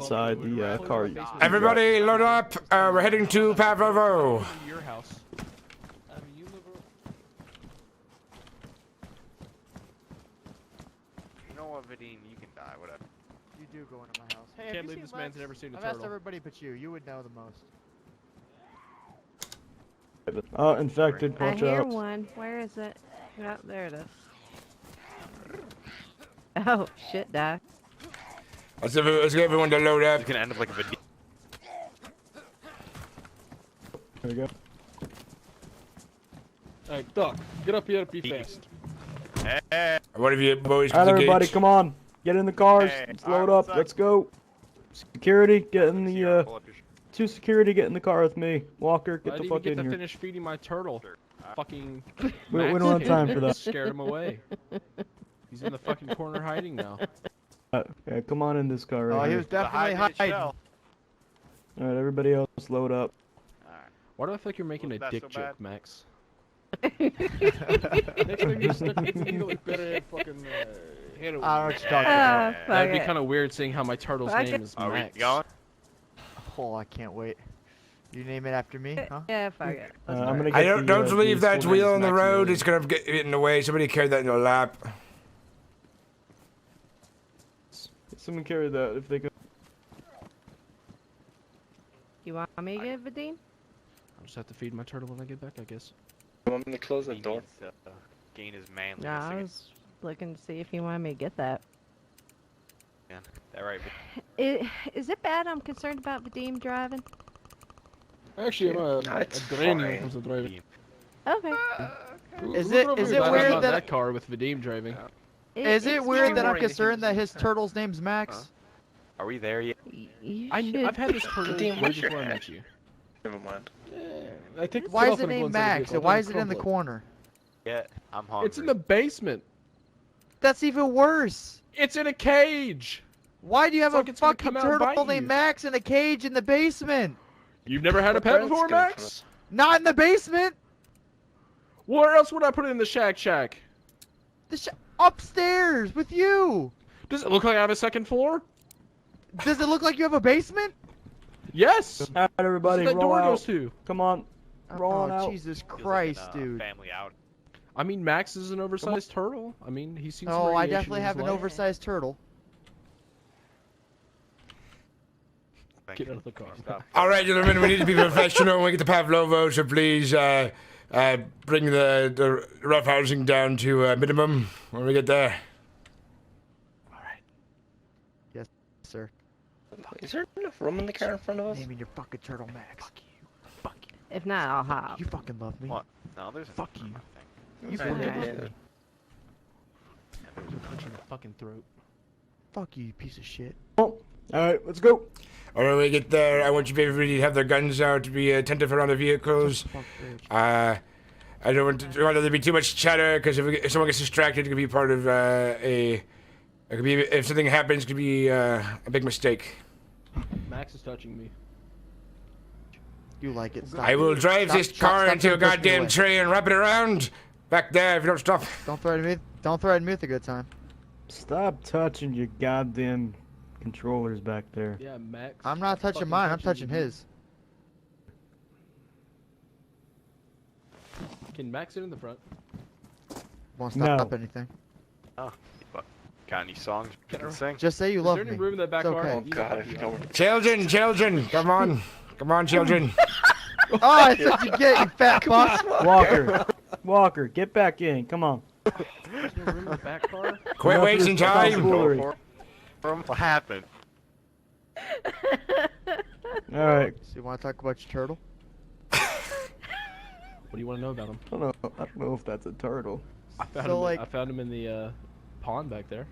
inside the car. Everybody, load up. We're heading to Pavlovo. Your house. You know what, Vadine? You can die. Whatever. You do go into my house. Hey, Can't believe this man's never seen a I've turtle. asked everybody but you. You would know the most. Infected. Watch I hear out. one. Where is it? Oh, there it is. Oh, shit, die. Let's get everyone to load up. It's gonna end up like a Vadine. There we go. Alright, Doc, get up here, be fast. Hey. What have you boys? Alright, everybody, come on. Get in the cars. Hey, Let's load up. Let's go. Security, get in the, two security, get in the car with me. Walker, get the fuck in I didn't even get to here. finish feeding my turtle. Fucking We don't have time for that. Scared him away. He's in the fucking corner hiding now. Yeah, come on in this car right Oh, he here. was definitely hiding. Alright, everybody else, load up. Why do I feel like you're making a Wasn't that dick so joke, bad? Max? Next time you stuck with me, like better fucking hit it. I don't know what you're talking about. That'd be kind of weird seeing how my turtle's name is Are we Max. going? Oh, I can't wait. You name it after me, huh? Yeah, fuck it. I'm gonna I get don't leave that full wheel name's on the Maximilian. road. It's gonna get in the way. Somebody carry that in your lap. Someone carry that if they could. You want me to get Vadine? I'll just have to feed my turtle when I get back, I guess. You want me to close the He door? needs to gain his manliness No, I again. was looking to see if you wanted me to get that. Yeah, that right. Is it bad I'm concerned about Vadine driving? Actually, I'm a That's granny when it fine. comes to driving. Okay. Is it weird that that car with Vadim driving? Is it it's weird not- that I'm Morning, concerned that his turtle's name's Max? Are we there yet? You I've should- had this turtle Vadim, way what's your before I hat? met you. Never mind. I take the Why foot is off it and go named inside the Max? vehicle, And why then is it in the crumble corner? Yeah, I'm hungry. It's in the basement. That's even worse. It's in a cage. Why do you have It's like a it's gonna fucking come out and turtle bite named you. Max in a cage in the basement? You've never had a What pet parents before, get it from Max? Not in the basement. Where else would I put it in the shack? Upstairs with you. Does it look like I have a second floor? Does it look like you have a basement? Yes. Alright, everybody, That's what that roll door out. goes to. Come on. Roll on Oh, out. Jesus Feels like Christ, an, dude. Family out. I mean, Max is an oversized turtle. I mean, he's seen some Oh, I radiation definitely in his have an life. oversized turtle. Thank Get you. out of the car. Stop. All right, gentlemen, we need to be professional when we get to Pavlovo, so please bring the rough housing down to a minimum when we get there. All right. Yes, sir. Is there enough room in the car in front of us? Naming your fucking turtle Max. Fuck you. Fuck you. If not, I'll hop. You fucking love me. What? No, there's Fuck you. You fucking did, love yeah. me. Punch in the fucking throat. Fuck you, you piece of shit. Alright, let's go. All right, when we get there, I want you everybody to have their guns out, to be attentive around the vehicles. Fuck, bitch. I don't want there to be too much chatter, because if someone gets distracted, it could be part of it could be, if something happens, it could be a big mistake. Max is touching me. You like it. Stop. I will drive Stop- this stop- car stop into a trying to push me goddamn away. tree and wrap it around back there if you don't stop. Don't threaten me. Don't threaten me with a good time. Stop touching your goddamn controllers back there. Yeah, Max. I'm not touching fucking mine. I'm touches touching you. his. Can Max sit in the front? Won't stop No. anything. Oh, fuck. Got any songs you can sing? Just say you Is love there any me. room in that back It's car? okay. Oh god, if you know where Children, come on. Come on, children. Oh, that's what you get, you fat fuck. Walker, get back in. Come on. Is there room in the back car? Quit Enough of wasting this time. tomfoolery. What happened? Alright. So you want to talk about your turtle? What do you want to know about him? I don't know if that's a turtle. I found So, him. like- I found him in the pond back there.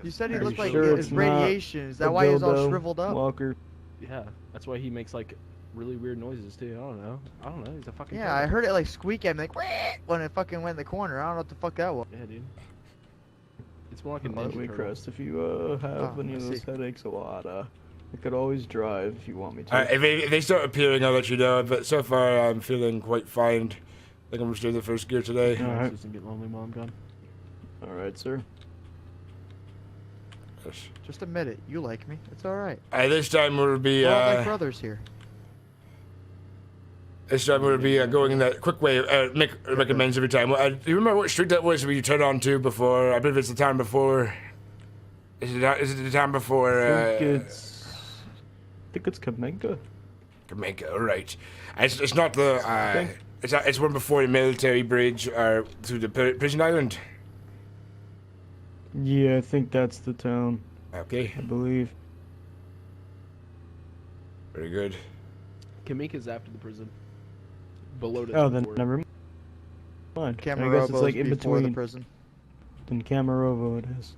You said he Are looked you like sure it was it's not radiation. Is A that why he was all dildo, shriveled up? Walker. Yeah, that's why he makes like really weird noises too. I don't know. He's a fucking. Yeah, I heard it like squeak at me like when it fucking went in the corner. I don't know what the fuck that was. Yeah, dude. It's more like a By the ninja way, turtle. Crest, if you have Oh, any of I those see. headaches a lot, I could always drive if you want me to. If they start appearing, I'll let you know. But so far, I'm feeling quite fine. I think I'm just doing the first gear today. Alright. Doesn't get lonely while I'm gone. Alright, sir. Yes. Just admit it. You like me. It's alright. This time we'll be We're all like brothers here. this time we'll be going in that quick way. Make amends every time. Do you remember what street that was we turned on to before? I believe it's the time before. Is it the time before? I think it's Kaminga. Jamaica, all right. It's not the. It's one before the military bridge or through the prison island. Yeah, I think that's the town. Okay, I believe. very good. Kamika's after the prison. Below the Oh, then fort. never mind. I guess Camarobo's it's like in before the between. prison. Then Camarovo it is.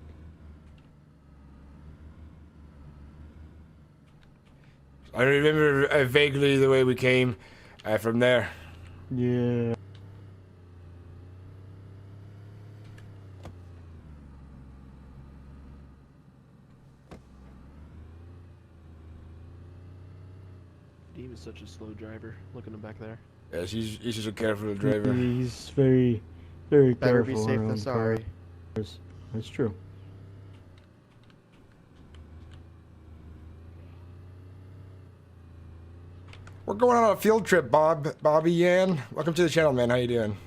I remember vaguely the way we came from there. Yeah. He was such a slow driver. Look at him back there. Yes, he's just a careful driver. He's very, very Better be careful safe around than sorry. cars. That's true. We're going on a field trip, Bobby Yan. Welcome to the channel, man. How you doing?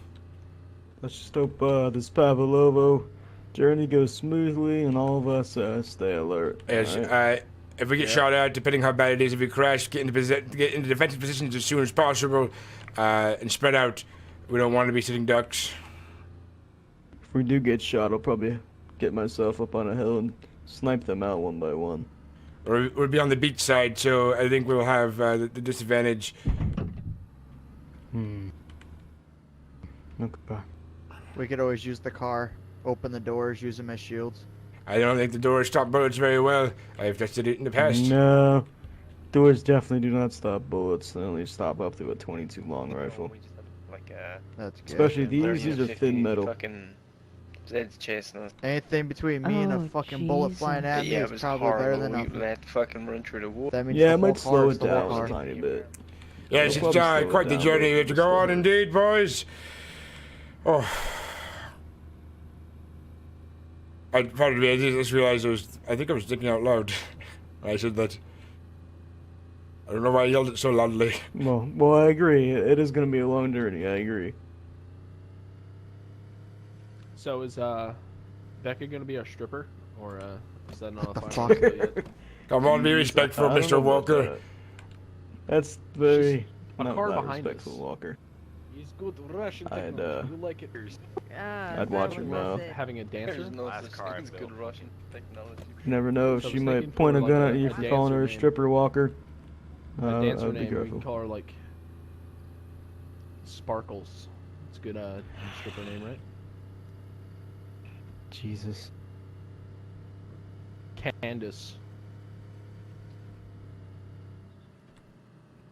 Let's just hope this Pavlovo journey goes smoothly and all of us stay alert. Yes, alright? if we get shot at, depending how bad it is, if we crash, get into defensive positions as soon as possible, and spread out. We don't want to be sitting ducks. If we do get shot, I'll probably get myself up on a hill and snipe them out one by one. Or we'll be on the beach side, so I think we'll have the disadvantage. Okay. We could always use the car, open the doors, use them as shields. I don't think the doors stop bullets very well. I've tested it in the past. No. Doors definitely do not stop bullets. They only stop up to a 22 long rifle. We just have, like That's good. Especially these 30 are to 50 thin metal. Fucking Zed's chasing us. Anything between me and a Oh, fucking bullet flying at me Yeah, it is was probably better horrible. than We nothing. let fucking run through the woods. That means Yeah, the it might whole slow car it is the whole down a car. tiny bit. Yes, It'll it's probably slow it quite the down, journey but we have to it'll go slow on, it. indeed, boys. Oh. Pardon me, I just realized I think I was thinking out loud when I said that. I don't know why I yelled it so loudly. Well, I agree. It is going to be a long journey. I agree. So is Becca gonna be our stripper, or is that not a the final fuck? answer yet? Come on, be respectful, I don't Mr. know about Walker. that. That's very A not car that behind respectful, us. Walker. He's good Russian I'd, technology. You like it? I'd watch your mouth. Having a dancer? There's no Last such car I thing as good built. Russian technology. You never know if So I she was might thinking point a for gun like at you a for calling her a dancer name. stripper, Walker. A dancer I'd be name, we careful. can call her like Sparkles. It's a good stripper name, right? Jesus. Candace.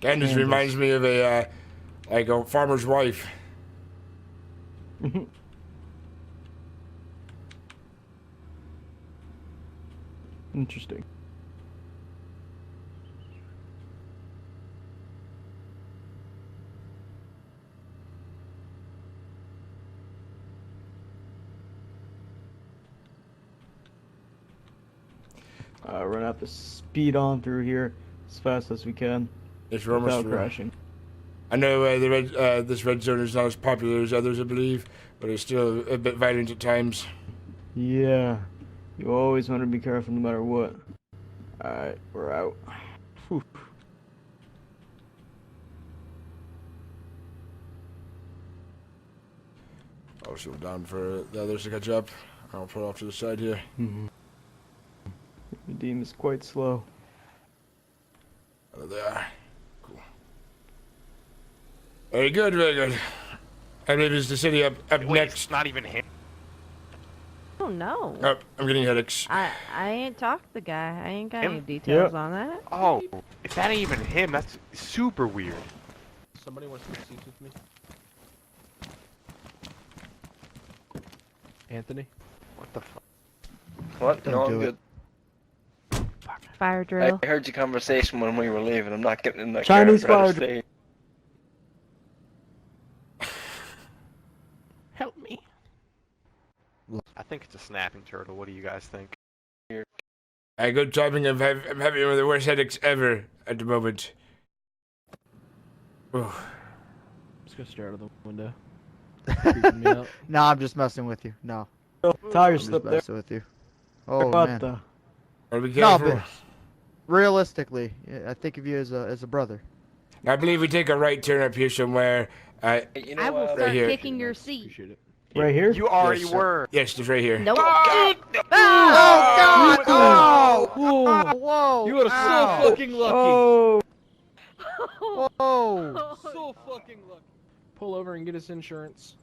Candace Candace. reminds me of a farmer's wife. Interesting. We're gonna have to speed on through here as fast as we can It's almost without through. crashing. I know this red zone is not as popular as others, I believe, but it's still a bit violent at times. Yeah, you always want to be careful no matter what. Alright, we're out. Whew. I'll slow down for the others to catch up. I'll pull off to the side here. Redeem is quite slow. Oh, there. Cool. Very good, very good. I believe it's the city up Wait, next. it's not even him. Oh no. Oh, I'm getting headaches. I ain't talked to the guy. I ain't got Him? any details Yep. on that. Oh, if that ain't even him, that's super weird. Somebody wants to do seats with me? Anthony? What the fuck? What? Don't No, I'm do it. good. Fire drill. I heard your conversation when we were leaving. I'm not getting in that Chinese car. I'd rather fire stay. Help me. I think it's a snapping turtle. What do you guys think? A good timing. I'm having one of the worst headaches ever at the moment. Oh. Just go stare out of the window. Creeping me out. No, I'm just messing with you. No, Tire I'm just slip there. messing with you. Oh what man. the? Are we No, careful? but realistically, I think of you as a brother. I believe we take a right turn up here somewhere. You know, I will right start here. kicking your seat. Appreciate it. Right here? You already Yes, were. Yes, just right here. Nope. Oh Ah! God! Oh! Whoa! Whoa! You are Ow. so fucking lucky. Oh! Whoa! So fucking lucky. Pull over and get us insurance.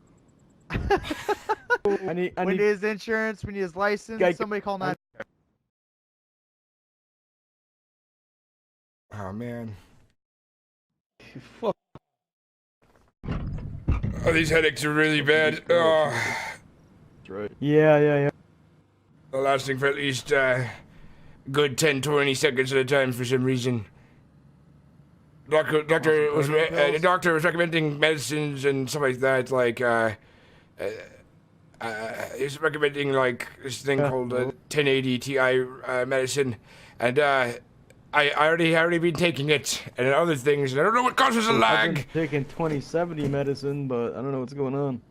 I need We need his insurance. We need his license. Guy- Somebody call 9. Oh man. Fuck. Oh, these headaches are really bad. Oh, That's right. Yeah. they're lasting for at least good 10-20 seconds at a time for some reason. The doctor was recommending medicines and stuff like that. Like he's recommending like this thing called 1080 Ti medicine, and I already been taking it and other things. And I don't know what causes a I've lag. been taking 2070 medicine, but I don't know what's going on.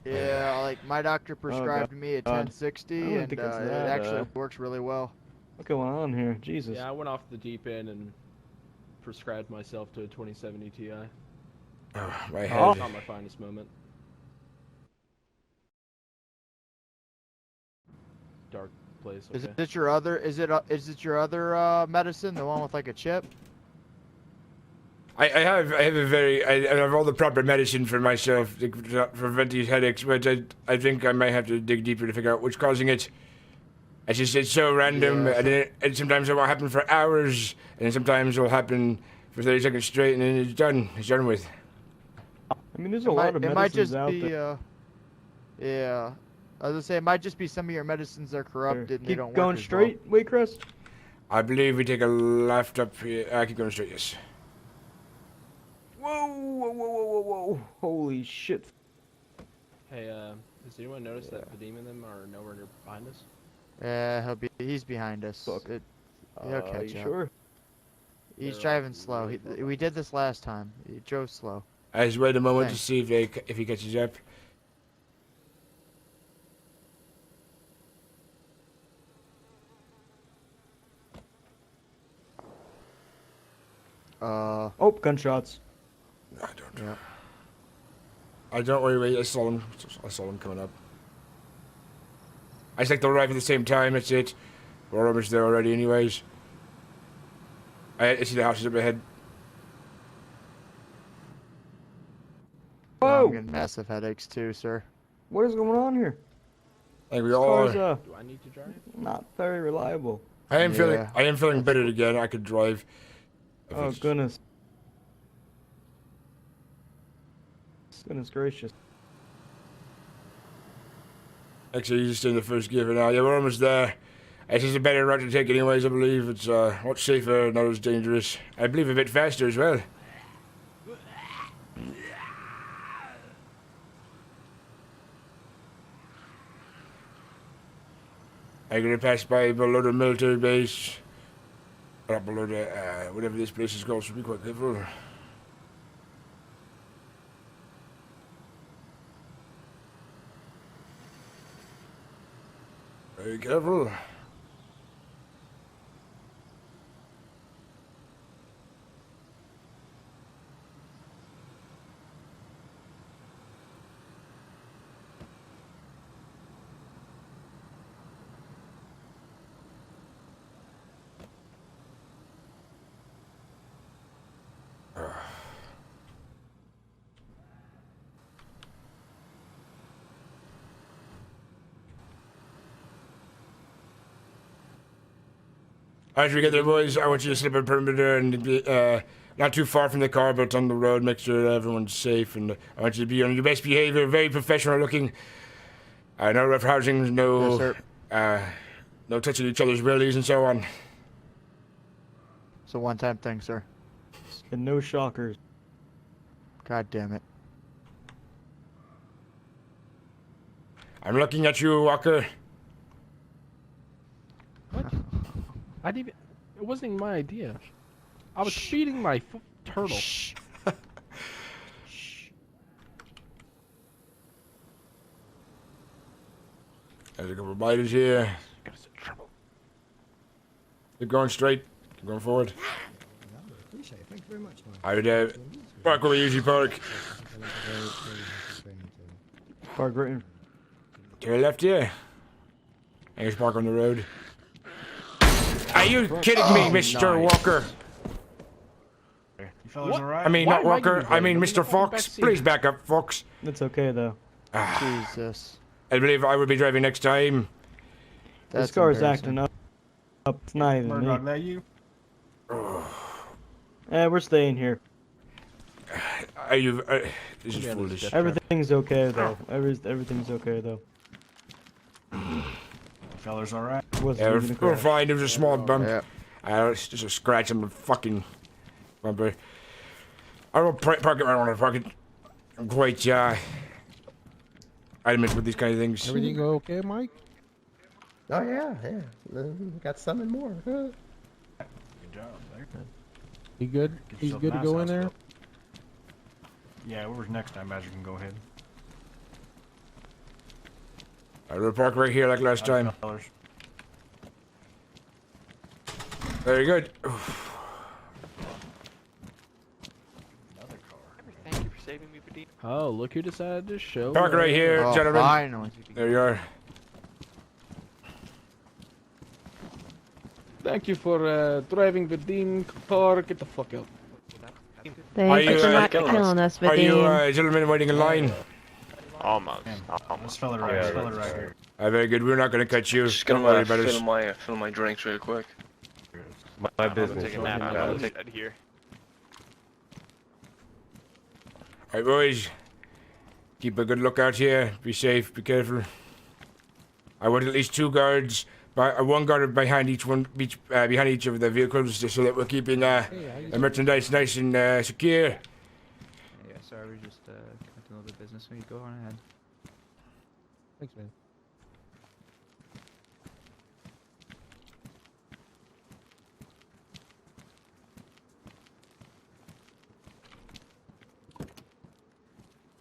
Yeah, like my doctor prescribed me a God. 1060, I don't and think it it's that, actually works really well. What's going on here? Jesus. Yeah, I went off the deep end and prescribed myself to a 2070 Ti. Oh, my Oh. head. Not my finest moment. Dark place. Okay. Is it your other? Is it your other medicine? The one with like a chip? I have I have all the proper medicine for myself to prevent these headaches, but I think I might have to dig deeper to figure out what's causing it. It's so random, Yeah, and sometimes it will happen for hours, and then sometimes it will happen for 30 seconds straight, and then it's done. It's done with. I mean, there's a lot of It might medicines just out be there. yeah. I was gonna say it might just be some of your medicines are corrupted and they Keep don't work going as straight, wait, Chris. I believe we take a left up here. I keep going straight, yes. Whoa! Holy shit! Hey, has anyone noticed that Vadim and them are nowhere near behind us? well. Yeah, he's behind us. Fuck. He'll catch you up. sure? He's They're, driving slow. We did this last time. He drove slow. I just wait a moment to Thanks. see if he catches up. Oh, gunshots. No, I don't. Yeah. I don't worry. Wait, I saw him coming up. I just like they'll arrive at the same time. That's it. We're almost there already, anyways. I see the houses up ahead. I'm Whoa! getting massive headaches too, sir. What is going on here? I think we This all car's are. Do I need to drive? not very reliable. I am Yeah. feeling better again. I could drive. If Oh it's- goodness. Goodness gracious. Actually, you just in the first gear for now. Yeah, we're almost there. It's just a better route to take anyways, I believe. It's much safer, not as dangerous. I believe a bit faster as well. I'm gonna pass by below the military base. Or below the, whatever this place is called, so be quite careful. Very careful. As we get there, boys, I want you to slip a perimeter and be not too far from the car, but on the road. Make sure everyone's safe, and I want you to be on your best behavior, very professional looking. No rough housing, no, Yes, sir. no touching each other's willies and so on. It's a one-time thing, sir. And no shockers. God damn it. I'm looking at you, Walker. I didn't even, it wasn't even my idea. I was feeding my turtle. Shh. There's a couple of biters here. Got us in trouble. Keep going straight. Keep going forward. Appreciate it. Thank you very much, man. I would park where we usually park. Park right in. To the left here. And just park on the road. Are you kidding me, Mr. Walker? You fellas alright? I mean, Why not am I Walker. gonna I mean, drive? Mr. I'm in the fucking Fox. backseat. Please back up, Fox. It's okay though. Jesus. I believe I will be driving next time. This That's car's embarrassing. acting up. It's not even Murdoch, me. that you? We're staying here. Are you? This is Yeah, foolish. this Everything's okay though. Everything's okay though. Fellas alright? It wasn't Yeah, even a we're crash. fine. It was a small bump. Yeah. It's just a scratch on the fucking bumper. I don't park it right on the park it. I'm quite adamant with these kind of things. Everything go okay, Mike? Oh yeah, yeah. Got some and more. Good job, there. He good? Get He's yourself good a to nice go in house there? built. Yeah, where's next time, Badger can go ahead. I will park right here like last time. Fellas. Very good. Another car. Thank you for saving me, Vadim. Oh, look who decided to show Park right here, Oh, gentlemen. finally. There you are. Thank you for driving Vadim car. Get the fuck out. Thank you you, for uh, not killing us, Are you Vadim. gentlemen waiting in line? Almost. This Almost. fella right here. Very good. We're not going to cut you. Just Don't gonna worry about us. fill my drinks real quick. My business. Take a nap. I'll take that here. All right, boys. Keep a good lookout here. Be safe. Be careful. I want at least 2 guards. One guard behind behind each of the vehicles, just so that we're keeping the merchandise nice and secure. Yeah, sorry, we're just conducting a little bit of business. So you go on ahead. Thanks, man.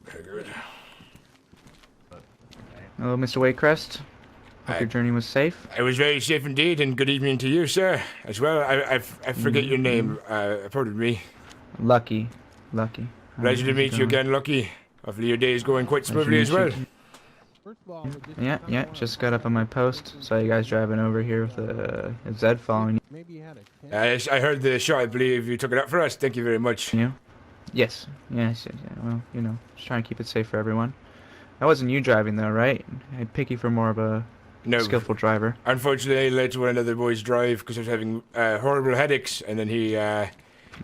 Very good. Hello, Mr. Waycrest. Hope your journey was safe. It was very safe indeed, and good evening to you, sir, as well. I forget your name. Pardon me. Lucky. Lucky. Pleasure to meet you again, Lucky. Hopefully your day is going quite smoothly as well. First of all, Yeah, just got up on my post. Saw you guys driving over here with a Zed following maybe you had a 10. Yes, I heard the shot. I believe you took it up for us. Thank you very much. you. Yes. Yes. Well, you know, just trying to keep it safe for everyone. That wasn't you driving though, right? I'd pick you for more of a No, skillful driver. unfortunately, I let one of the boys drive because I was having horrible headaches, and then he, yeah,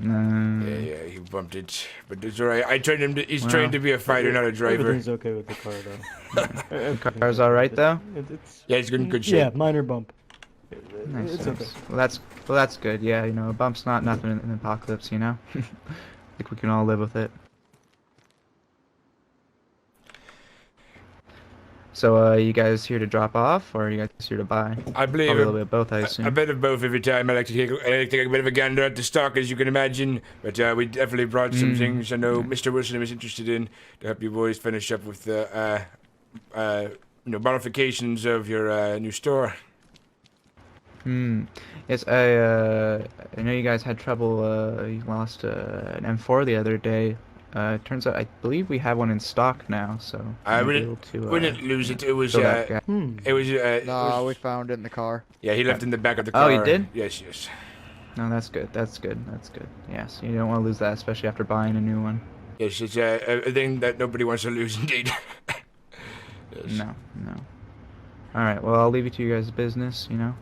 he bumped it. But it's alright. I trained him. He's Wow. trained to be a fighter, not a driver. Everything's okay with the car though. Car's all right though. It's Yeah, he's in good yeah, shape. minor bump. Nice. It's okay. Well, that's good. Yeah, you know, a bump's not nothing in an apocalypse. You know, I think we can all live with it. So, you guys here to drop off, or are you guys here to buy? I believe Probably a little bit of both, I a assume. bit of both every time. I like to take a bit of a gander at the stock, as you can imagine. But we definitely brought some things I know Mr. Wilson was interested in to help you boys finish up with the modifications of your new store. Yes, I know you guys had trouble. You lost an M4 the other day. Turns out I believe we have one in stock now, so I might be wouldn't, able to, wouldn't lose it. It was fill that gap. it was it No, was- we found it in the car. yeah, he left in the back of the Oh, car. he did? Yes, yes. No, that's good. That's good. That's good. Yes, you don't want to lose that, especially after buying a new one. Yes, it's a thing that nobody wants to lose, indeed. Yes. No. All right. Well, I'll leave you to your guys' business. You know,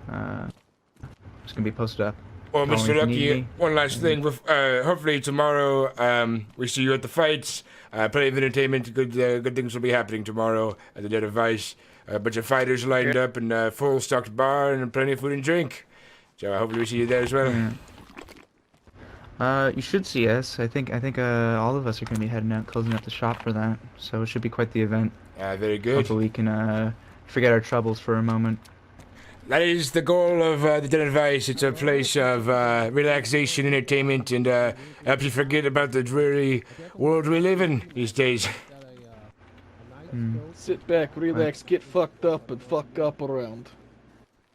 it's gonna be posted up. Well, Call me Mr. if you need Lucky, me. one last thing. Hopefully tomorrow, we see you at the fights. Plenty of entertainment. Good things will be happening tomorrow at the Dead of Vice. A bunch of fighters lined up and a full stocked bar and plenty of food and drink. So hopefully we see you there as well. You should see us. I think all of us are gonna be heading out, closing up the shop for that. So it should be quite the event. Very good. Hopefully we can forget our troubles for a moment. That is the goal of the Den Advice. It's a place of relaxation, entertainment, and helps you forget about the dreary world we live in these days. Got a nice Hmm. scope. Sit back, relax, get fucked up, and fuck up around.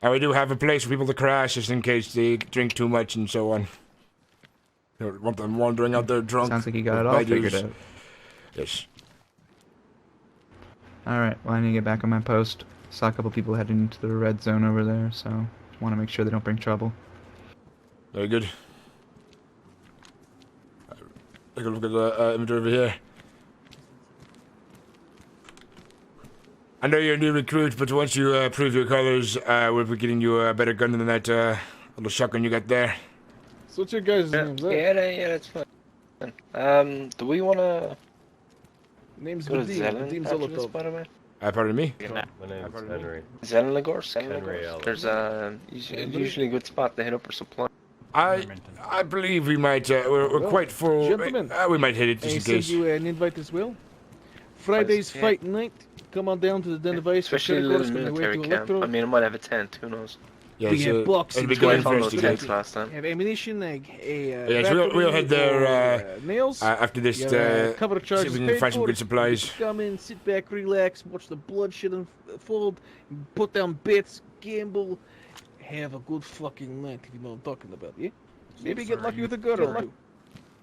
And we do have a place for people to crash just in case they drink too much and so on. You don't want them wandering out there drunk. Sounds like you got with it all bad figured news. out. Yes. Alright, well, I need to get back on my post. Saw a couple people heading into the red zone over there, so want to make sure they don't bring trouble. Very good. Take a look at the inventory over here. I know you're a new recruit, but once you prove your colors, we'll be getting you a better gun than that little shotgun you got there. So what's your guys' Yeah, names? yeah, that's fine. Do we wanna Name's go to Vadim. Zelen Vadim's after this, Zolotov. by the way? Pardon me? My name's Henry. Zelenogorsk? Henry Ellis. There's usually a good spot to hit up for supply. I believe we might, we're Well, quite full. gentlemen, We might hit it I just in send case. you an invite as well. Friday's Yeah. fight night. Come on down to the Den Advice for Especially a little Kirkos on the way military to camp. Electro. I mean, I might have a tent, who knows? Yes, we have boxing, it'll be I good Good found for us those to get. tents last time. have ammunition, like Yes, we'll head there nails. after this. Your cover See charges if we can paid find some for. good supplies. Come in, sit back, relax, watch the bloodshed unfold, put down bets, gamble, have a good fucking night. If you know what I'm talking about, yeah? Maybe get Sir, lucky you- with a girl or two.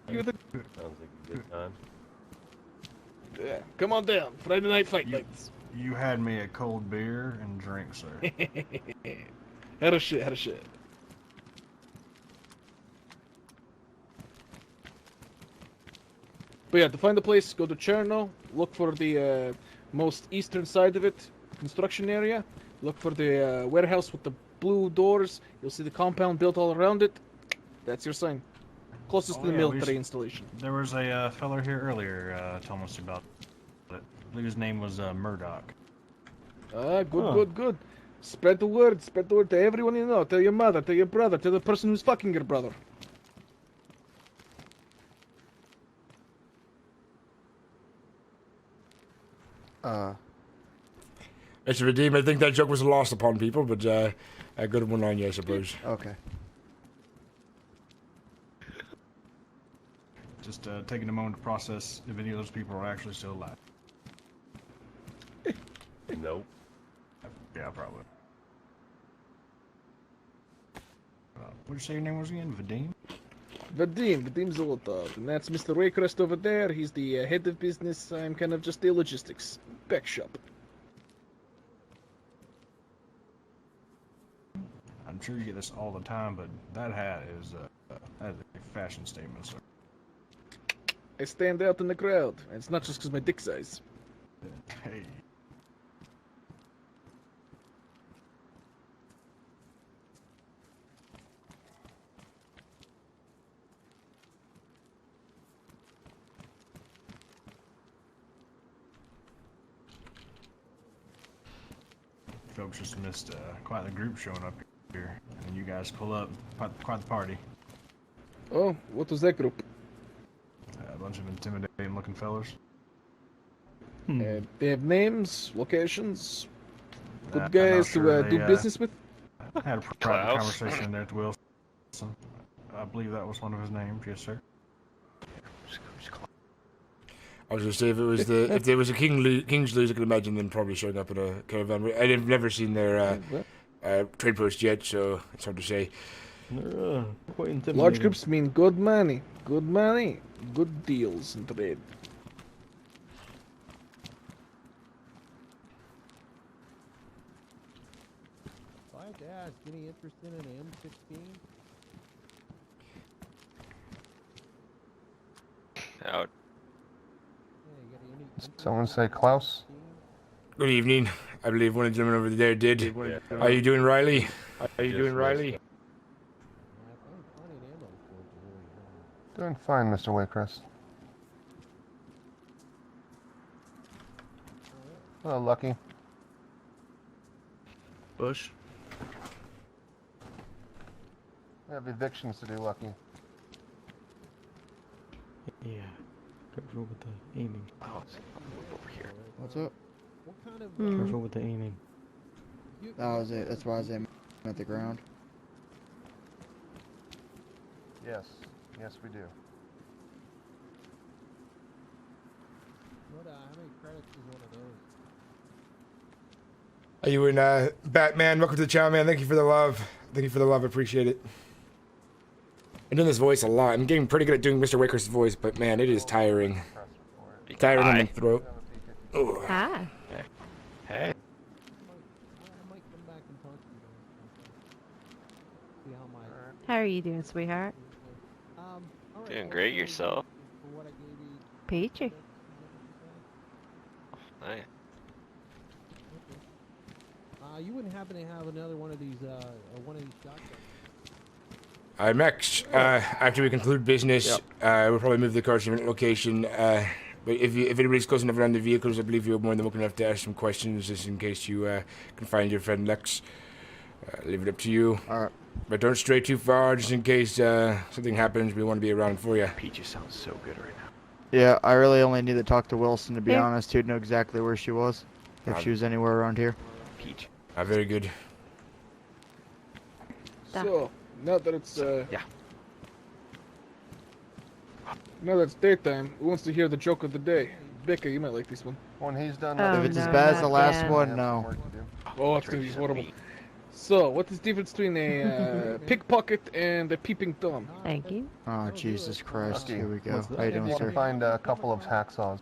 Sounds like a good time. Yeah, come on down. Friday night fight nights. You had me a cold beer and drink, sir. Had a shit, had a shit. But yeah, to find the place, go to Cherno, look for the most eastern side of it, construction area. Look for the warehouse with the blue doors. You'll see the compound built all around it. That's your sign. Closest Oh, to the yeah, we military should- installation. There was a feller here earlier telling us about it. I believe his name was Murdoch. Ah, good, Huh. good, good. Spread the word to everyone you know. Tell your mother, tell your brother, tell the person who's fucking your brother. Mr. Redeem, I think that joke was lost upon people, but a good one on you, I suppose. Okay. Just taking a moment to process if any of those people are actually still alive. Nope. Yeah, probably. What did you say your name was again? Vadim? Vadim Zolotov. And that's Mr. Waycrest over there. He's the head of business. I'm kind of just the logistics. Back shop. I'm sure you get this all the time, but that hat is that is a fashion statement, sir. I stand out in the crowd. And it's not just because my dick size. Hey. Folks just missed quite the group showing up here, and you guys pull up, quite the party. Oh, what was that group? A bunch of intimidating-looking fellas. They have names, locations, good I'm not guys sure. to do They, business with. I had a private Klaus? conversation in there with Wilson. I believe that was one of his names. Yes, sir. I was gonna say if it was if there was a Kingsley's, I could imagine them probably showing up in a caravan. I've never seen their trade post yet, so it's hard to say. They're quite intimidating. Large groups mean good money, good deals in trade. So I have to ask, any interest in an M16? Out. Yeah, you got any interest Someone in say an Klaus? M16? Good evening. I believe one of the gentlemen over there did. Yeah. How are you doing, Riley? How you doing, Riley? Yeah, I found plenty of ammo for it to really Doing fine, Mr. Waycrest. Hello, Lucky. Bush. We have evictions to do, Lucky. Yeah. Careful with the aiming. Oh, so I'll move over here. What's up? What kind of Careful with the aiming. you, That was it. That's why I was in. at the ground. Yes. Yes, we do. What, how many credits is one of those? Are you in, Batman? Welcome to the channel, man. Thank you for the love. Thank you for the love. I appreciate it. I'm doing this voice a lot. I'm getting pretty good at doing Mr. Waker's voice, but man, it is tiring. Tiring on my throat. Ugh. Hi. Hey. I might come back and talk to you guys. See how my... How are you doing, sweetheart? all right, Doing great yourself. For what I gave you, Peachy. Nice. you wouldn't happen to have another one of these shotguns? Max, after we conclude business, we'll probably move the car to a different location. But if anybody's close enough around the vehicles, I believe you're more than welcome enough to ask some questions, just in case you can find your friend Lex. Leave it up to you. Alright. But don't stray too far, just in case something happens. We want to be around for you. Peachy sounds so good right now. Yeah, I really only need to talk to Wilson, to be Here. honest. He'd know exactly where she was, if she was anywhere around here. Peach. Very good. So, now that it's, Yeah. now that it's daytime, who wants to hear the joke of the day? Becca, you might like this one. When he's done... Oh, If it's as no, bad as the not last bad. one, no. Oh, it's gonna be horrible. So, what is the difference between a pickpocket and a peeping Tom? Thank you. Oh, Jesus Christ. Okay. Here we go. How you You doing, can sir? find a couple of hacksaws.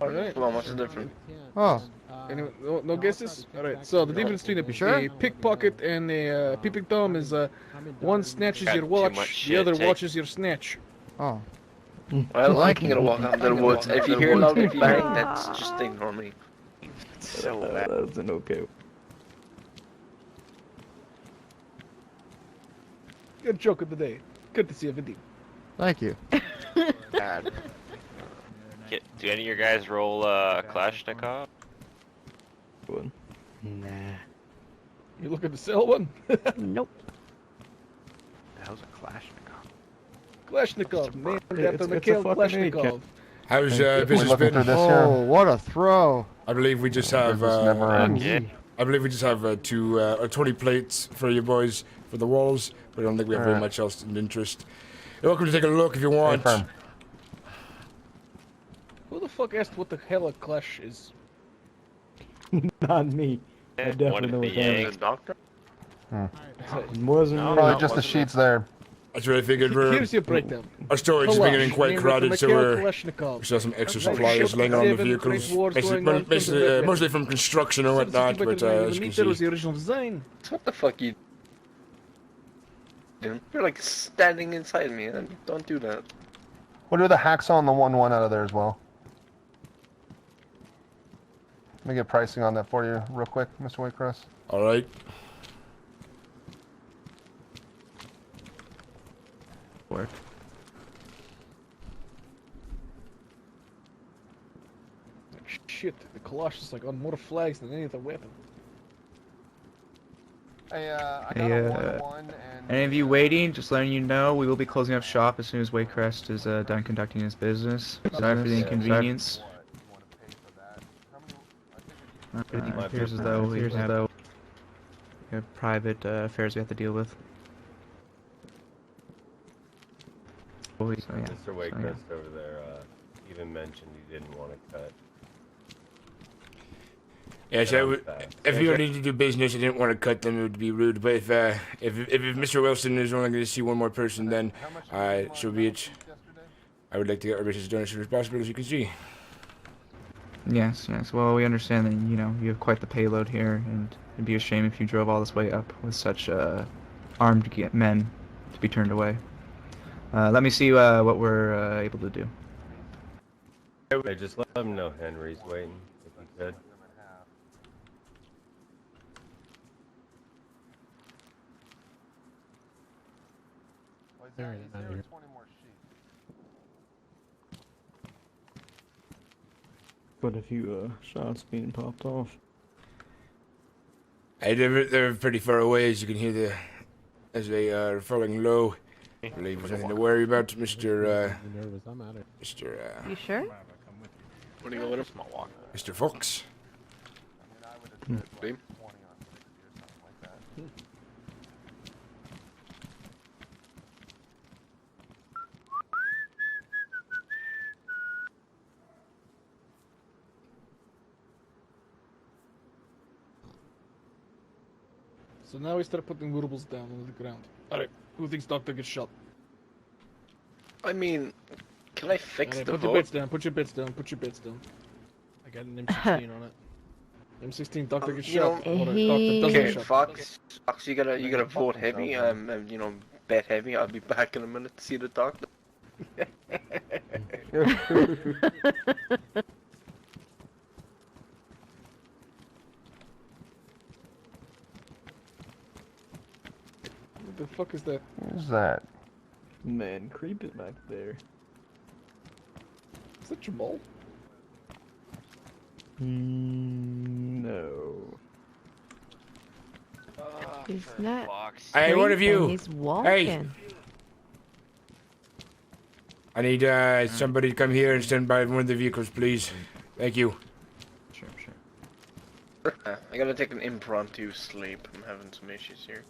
Alright. Come on, what's the difference? Oh. Anyone, no guesses? Alright, so the difference between a, sure? a pickpocket and a peeping Tom is one snatches Got your too watch, much the shit, other take- watches your snatch. Oh. Well, I can get a walk out in the woods. If you hear a loud bang, that's just ignore me. So bad. That's an okay. Good joke of the day. Good to see you, Vinny. Thank you. Bad. Do any of your guys roll Kalashnikov? Nah. You looking to sell one? Nope. The hell's a Kalashnikov? Kalashnikov, named It's after a Mikhail fucking Kalashnikov. AK. How's We're business looking been? through this Oh, here. what a throw. I believe we just have Business never ends. Yeah. I believe we just have 20 plates for you boys for the walls, but I don't think we have very Alright. much else in interest. You're welcome to take a look if you want. Confirm. Who the fuck asked what the hell a clash is? Not me. I One definitely of know the what that is. Yanks. Doctor? It wasn't No, me. Probably no, just the wasn't sheets there. That's what I figured. Here's your breakdown. Our storage is Kalash, getting quite named crowded, after so Mikhail we Kalashnikov. still have some extra Right, supplies ship laying around the 7, vehicles. great wars going on, Basically, mostly from construction or whatnot, but as you That was can the see. original design. So what the fuck you doing? You're like standing inside me, and don't do that. We'll do the hacksaw and the 1-1 out of there as well. Let me get pricing on that for you real quick, Mr. Waycross. Alright. Work. Shit, the Kalash is like on more flags than any other weapon. Hey, I got Hey, a 1-1 and... Any of you waiting, just letting you know, we will be closing up shop as soon as Waycrest is done conducting his business. Sorry for the inconvenience. It appears as though we have private affairs we have to deal with. So, yeah. Mr. Waycrest over there even mentioned he didn't want to cut. Yeah, so if you needed to do business, I didn't want to cut them. It would be rude. But if Mr. Wilson is only going to see one more person, then so be it. I would like to get our business done as soon as possible, as you can see. Yes, yes. Well, we understand that, you know, you have quite the payload here, and it'd be a shame if you drove all this way up with such armed men to be turned away. Let me see what we're able to do. Hey, just let him know Henry's waiting, if he could. There, not here. But a few shots being popped off. Hey, they're pretty far away, as you can hear as they are falling low. I believe there's nothing to worry about, Mr. Nervous, I'm out of Mr. You sure? What do you go with him? Mr. Fox. So now we start putting rubles down on the ground. Alright, who thinks Doctor gets shot? I mean, can I fix Alright, the put your vote? bets down, put your bets down, put your bets down. I got an M16 on it. M16, Doctor gets You know, shot. Or Doctor doesn't Okay, get shot. Fox, you gotta vote heavy. You know, bet heavy. I'll be back in a minute to see the doctor. What the fuck is that? Who's that? Man, creep it back there. Is that Jamal? No. He's not. Hey, one of you. He's walking. Hey. I need somebody to come here and stand by one of the vehicles, please. Thank you. Sure, sure. I gotta take an impromptu sleep. I'm having some issues here.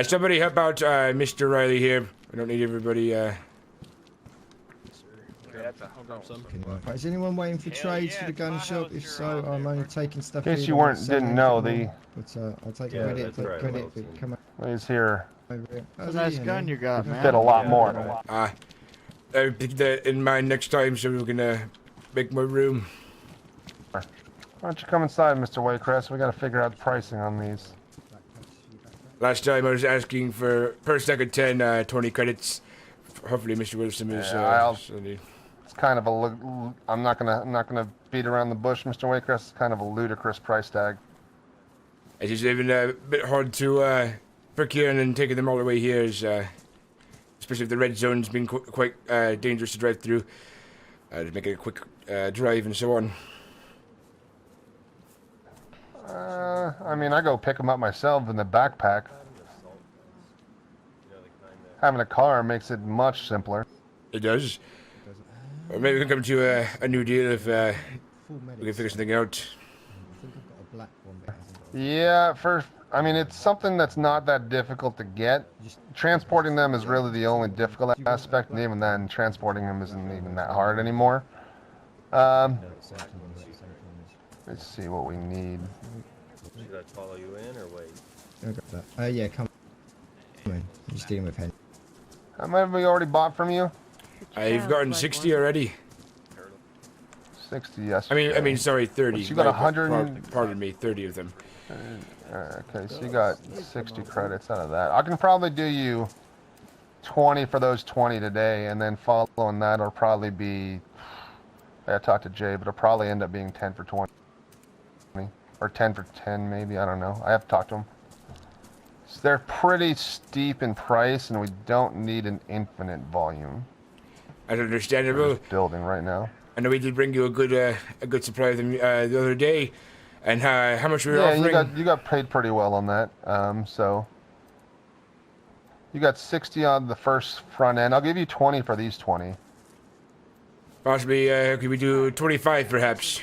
Somebody help out Mr. Riley here. I don't need everybody. I'll grab some. Is anyone waiting for trades for the gun shop? If so, I'm only taking stuff. In case here you that I'm didn't selling know, for the more. But I'll take Yeah, credit. that's right, Credit. Wilson. Come on. he's here. Over here. It's a nice gun you got, man. Did a lot more. I'll keep that in mind next time so we can make more room. Why don't you come inside, Mr. Waycrest? We gotta figure out the pricing on these. Last time I was asking for per second 10, 20 credits. Hopefully Mr. Wilson is It's kind of a. I'm not gonna beat around the bush, Mr. Waycrest. It's kind of a ludicrous price tag. It's just even a bit hard to procure and then taking them all the way here is, especially if the red zone's been quite dangerous to drive through. To make it a quick drive and so on. I mean, I go pick them up myself in the backpack. Having a car makes it much simpler. It does. Or maybe we can come to a new deal if we can figure something out. Yeah, I mean, it's something that's not that difficult to get. Transporting them is really the only difficult aspect, and even then, transporting them isn't even that hard anymore. Let's see what we need. Should I follow you in or wait? I got that. Yeah, come on. I'm just dealing with Henry. How many have we already bought from you? I've gotten 60 already. 60, yes. I mean, sorry, 30. But you got 100. Pardon me, 30 of them. Okay, so you got 60 credits out of that. I can probably do you 20 for those 20 today, and then following that will probably be. I talked to Jay, but it'll probably end up being 10 for 20. Or 10 for 10, maybe. I don't know. I have to talk to them. So they're pretty steep in price, and we don't need an infinite volume. That's understandable. Building right now. I know we did bring you a good supply of them the other day, and how much we were offering. Yeah, you got paid pretty well on that. So you got 60 on the first front end. I'll give you 20 for these 20. Possibly, could we do 25 perhaps?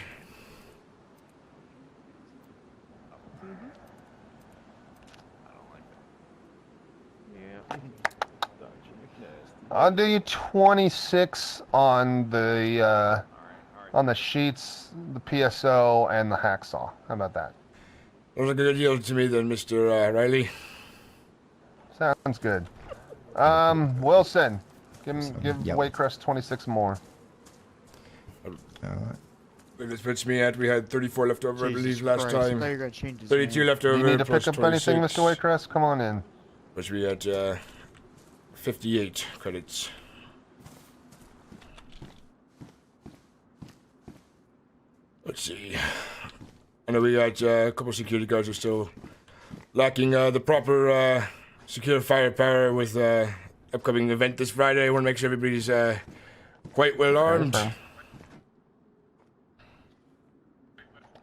I'll do you 26 on the sheets, the PSO, and the hacksaw. How about that? Those are good deals to me then, Mr. Riley. Sounds good. Wilson, give Waycrest 26 more. Alright. This puts me at, we had 34 left over, I believe, last Christ, I time. thought you were gonna change his 32 name. left over. You need to plus pick up anything, 26. Mr. Waycrest? Come on in. Which we had 58 credits. Let's see. I know we got a couple security guards are still lacking the proper secure firepower with upcoming event this Friday. I want to make sure everybody's quite well armed.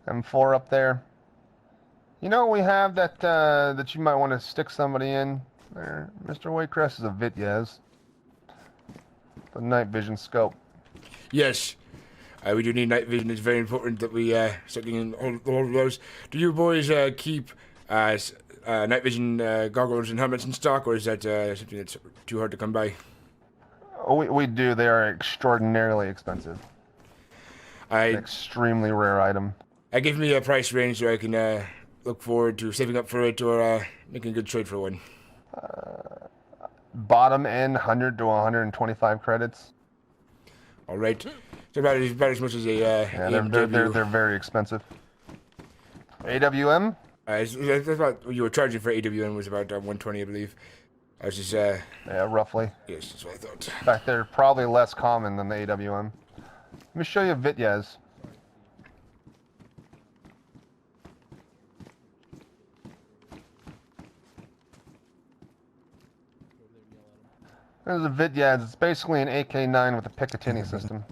M4 up there. You know what we have that that you might want to stick somebody in there? Mr. Waycrest is a Vityaz. The night vision scope. Yes. We do need night vision. It's very important that we start getting all of those. Do you boys keep night vision goggles and helmets in stock, or is that something that's too hard to come by? Oh, we do. They are extraordinarily expensive. An extremely rare item. Give me a price range so I can look forward to saving up for it or making a good trade for one. Bottom end 100 to 125 credits. All right. So about as much as a yeah, they're very expensive. AWM? That's about what you were charging for AWM was about 120, I believe. I was just yeah, roughly. Yes, that's what I thought. In fact, they're probably less common than the AWM. Let me show you Vityaz. There's a Vityaz. It's basically an AK-9 with a Picatinny system.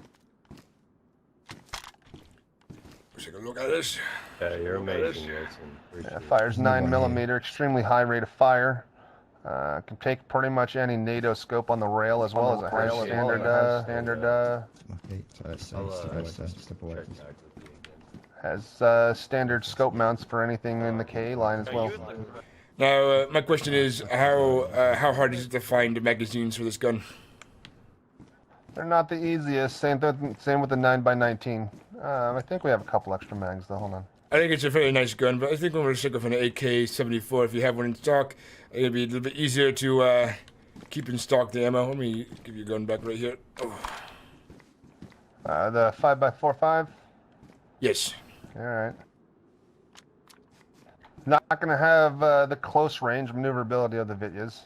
Let's take a look at this. Yeah, you're amazing, Wilson. Yeah, fires 9mm, extremely high rate of fire. Can take pretty much any NATO scope on the rail as well as a has standard scope mounts for anything in the KA line as well. Now, my question is, how hard is it to find magazines for this gun? They're not the easiest. Same with the 9x19. I think we have a couple extra mags though. Hold on. I think it's a very nice gun, but I think when we're sick of an AK-74, if you have one in stock, it'll be a little bit easier to keep in stock the ammo. Let me give you a gun back right here. Oh. The 5x45? Yes. Alright. Not going to have the close range maneuverability of the Vityaz.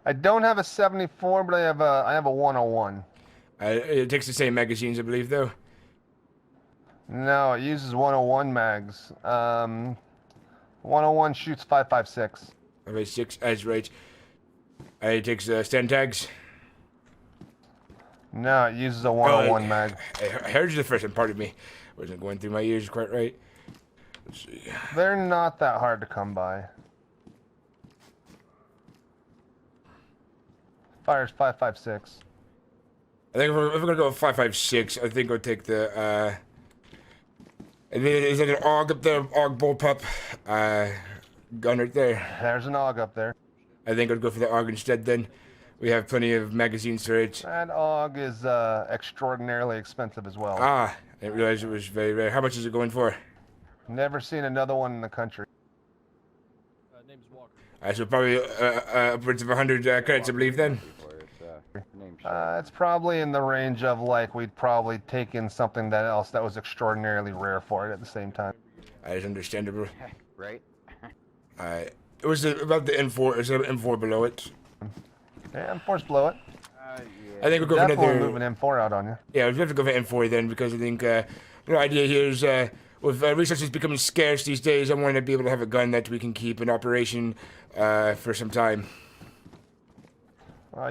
I don't have a 74, but I have a 101. It takes the same magazines, I believe, though. No, it uses 101 mags. 101 shoots 5.56. 5.56, that's right. It takes stand tags. No, it uses a 101 mag. I heard you the first time. Pardon me. Wasn't going through my ears quite right. Let's see. They're not that hard to come by. Fires 5.56. I think if we're gonna go with 5.56, I think we'll take the is that an AUG up there? AUG bullpup gun right there. There's an AUG up there. I think I'd go for the AUG instead then. We have plenty of magazines for it. That AUG is extraordinarily expensive as well. Ah, I didn't realize it was very rare. How much is it going for? Never seen another one in the country. Name's Walker. So probably upwards of 100 credits, I believe, then. It's probably in the range of, like, we'd probably take in something else that was extraordinarily rare for it at the same time. It's understandable. Right? It was about the M4. Is there an M4 below it? Yeah, M4's below it. Yeah. I think we'll go for another. Definitely moving M4 out on you. Yeah, we have to go for M4 then, because I think the idea here is with resources becoming scarce these days, I want to be able to have a gun that we can keep in operation for some time.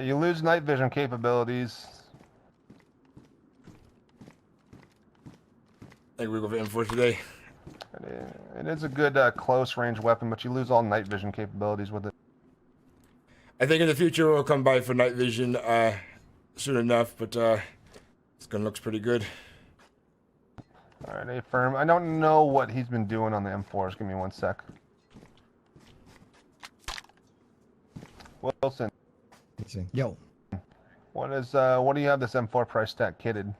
You lose night vision capabilities. I think we'll go for M4 today. It is a good close range weapon, but you lose all night vision capabilities with it. I think in the future we'll come by for night vision soon enough, but this gun looks pretty good. Alright, A-Firm. I don't know what he's been doing on the M4s. Give me one sec. Wilson. Yo. What do you have this M4 price tag kitted?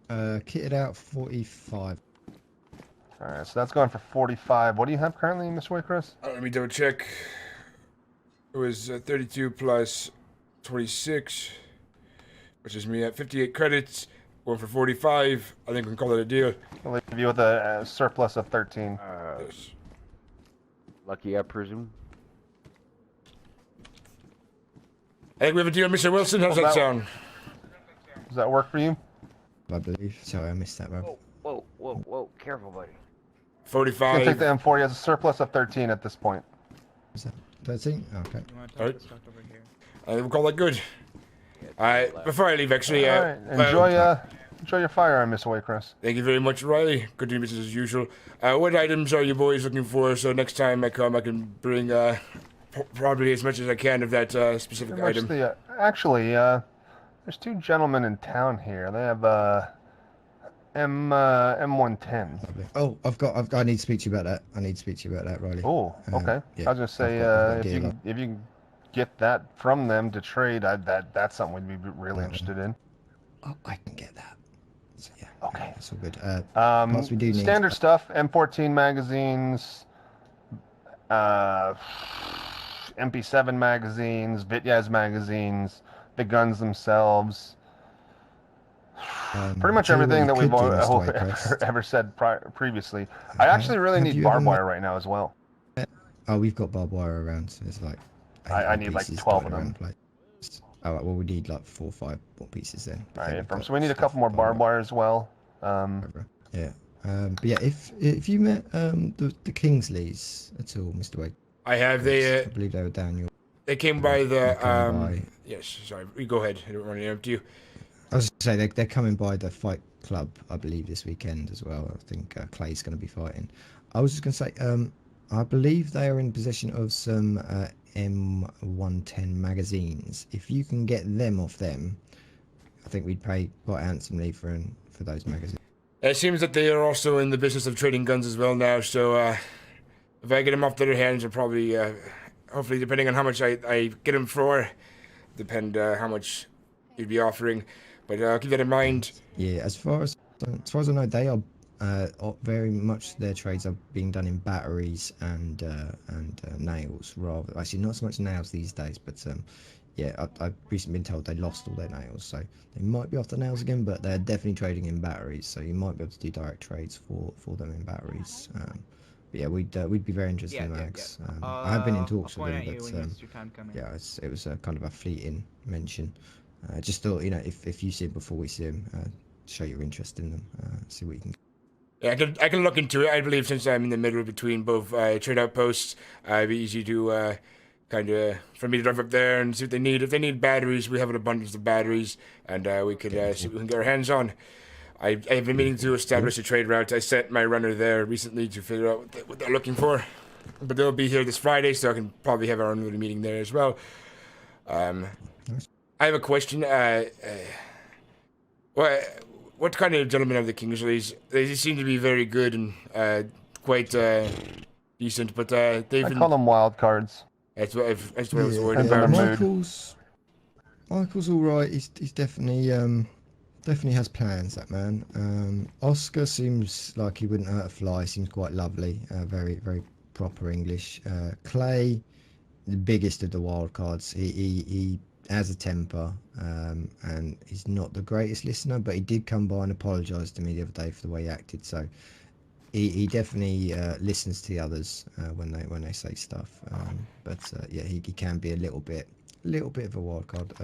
Kitted out 45. Alright, so that's going for 45. What do you have currently, Mr. Waycross? Let me double check. It was 32 plus 26, which is me at 58 credits. Going for 45. I think we can call it a deal. I'll leave you with a surplus of 13. Yes. Lucky, I presume. I think we have a deal, Mr. Wilson. How's that sound? Does that work for you? I believe. Sorry, I missed that, bro. Whoa. Careful, buddy. 45. I'll take the M4. He has a surplus of 13 at this point. Is that 13? Okay. Alright. We'll call that good. Before I leave, actually, Alright, enjoy your firearm, Mr. Waycross. Thank you very much, Riley. Good to meet you as usual. What items are you boys looking for, so next time I come, I can bring probably as much as I can of that specific item. Actually, there's two gentlemen in town here. They have M110. Oh, I need to speak to you about that. I need to speak to you about that, Riley. Oh, okay. Yeah, I was gonna say if you can get that from them to trade, that's something we'd be really interested in. Oh, I can get that. So, yeah. Okay. That's all good. Parts we do need. Standard stuff: M14 magazines, MP7 magazines, Vityaz magazines, the guns themselves. Pretty much everything that we've ever said previously. I actually really need barbed wire right now as well. Oh, we've got barbed wire around, so it's like... I need like 12 of them. Alright, well we need like 4 or 5 more pieces then. Alright, so we need a couple more barbed wire as well. Yeah. But yeah, if you met the Kingsleys at all, Mr. Wade. I have. I believe they were down your... They came by the Yes, sorry. You go ahead. I don't want to interrupt you. I was going to say they're coming by the Fight Club, I believe, this weekend as well. I think Clay's going to be fighting. I was just going to say, I believe they are in possession of some M110 magazines. If you can get them off them, I think we'd pay quite handsomely for those magazines. It seems that they are also in the business of trading guns as well now. So if I get them off their hands, I'll probably, hopefully, depending on how much I get them for, depend how much you'd be offering. But I'll keep that in mind. Yeah, as far as I know, they are very much their trades are being done in batteries and nails, rather. Actually, not so much nails these days, but yeah, I've recently been told they lost all their nails, so they might be off the nails again. But they're definitely trading in batteries, so you might be able to do direct trades for them in batteries. But yeah, we'd be very interested in Max. I have been in talks with him, but yeah, it was kind of a fleeting mention. Just thought, you know, if you see him before we see him, show your interest in them, see what you can. Yeah, I can look into it. I believe since I'm in the middle between both trade outposts, it'd be easy to kind of for me to drive up there and see what they need. If they need batteries, we have an abundance of batteries, and we could see what we can get our hands on. I've been meaning to establish a trade route. I sent my runner there recently to figure out what they're looking for, but they'll be here this Friday, so I can probably have our own little meeting there as well. I have a question. What kind of gentlemen are the Kingsleys? They seem to be very good and quite decent, but they've I been... call them wild cards. That's what I was worried about. Michael's all right. He's definitely has plans. That man. Oscar seems like he wouldn't hurt a fly. Seems quite lovely. Very proper English. Clay, the biggest of the wild cards. He has a temper, and he's not the greatest listener, but he did come by and apologise to me the other day for the way he acted. So he definitely listens to the others when they say stuff. But yeah, he can be a little bit of a wild card.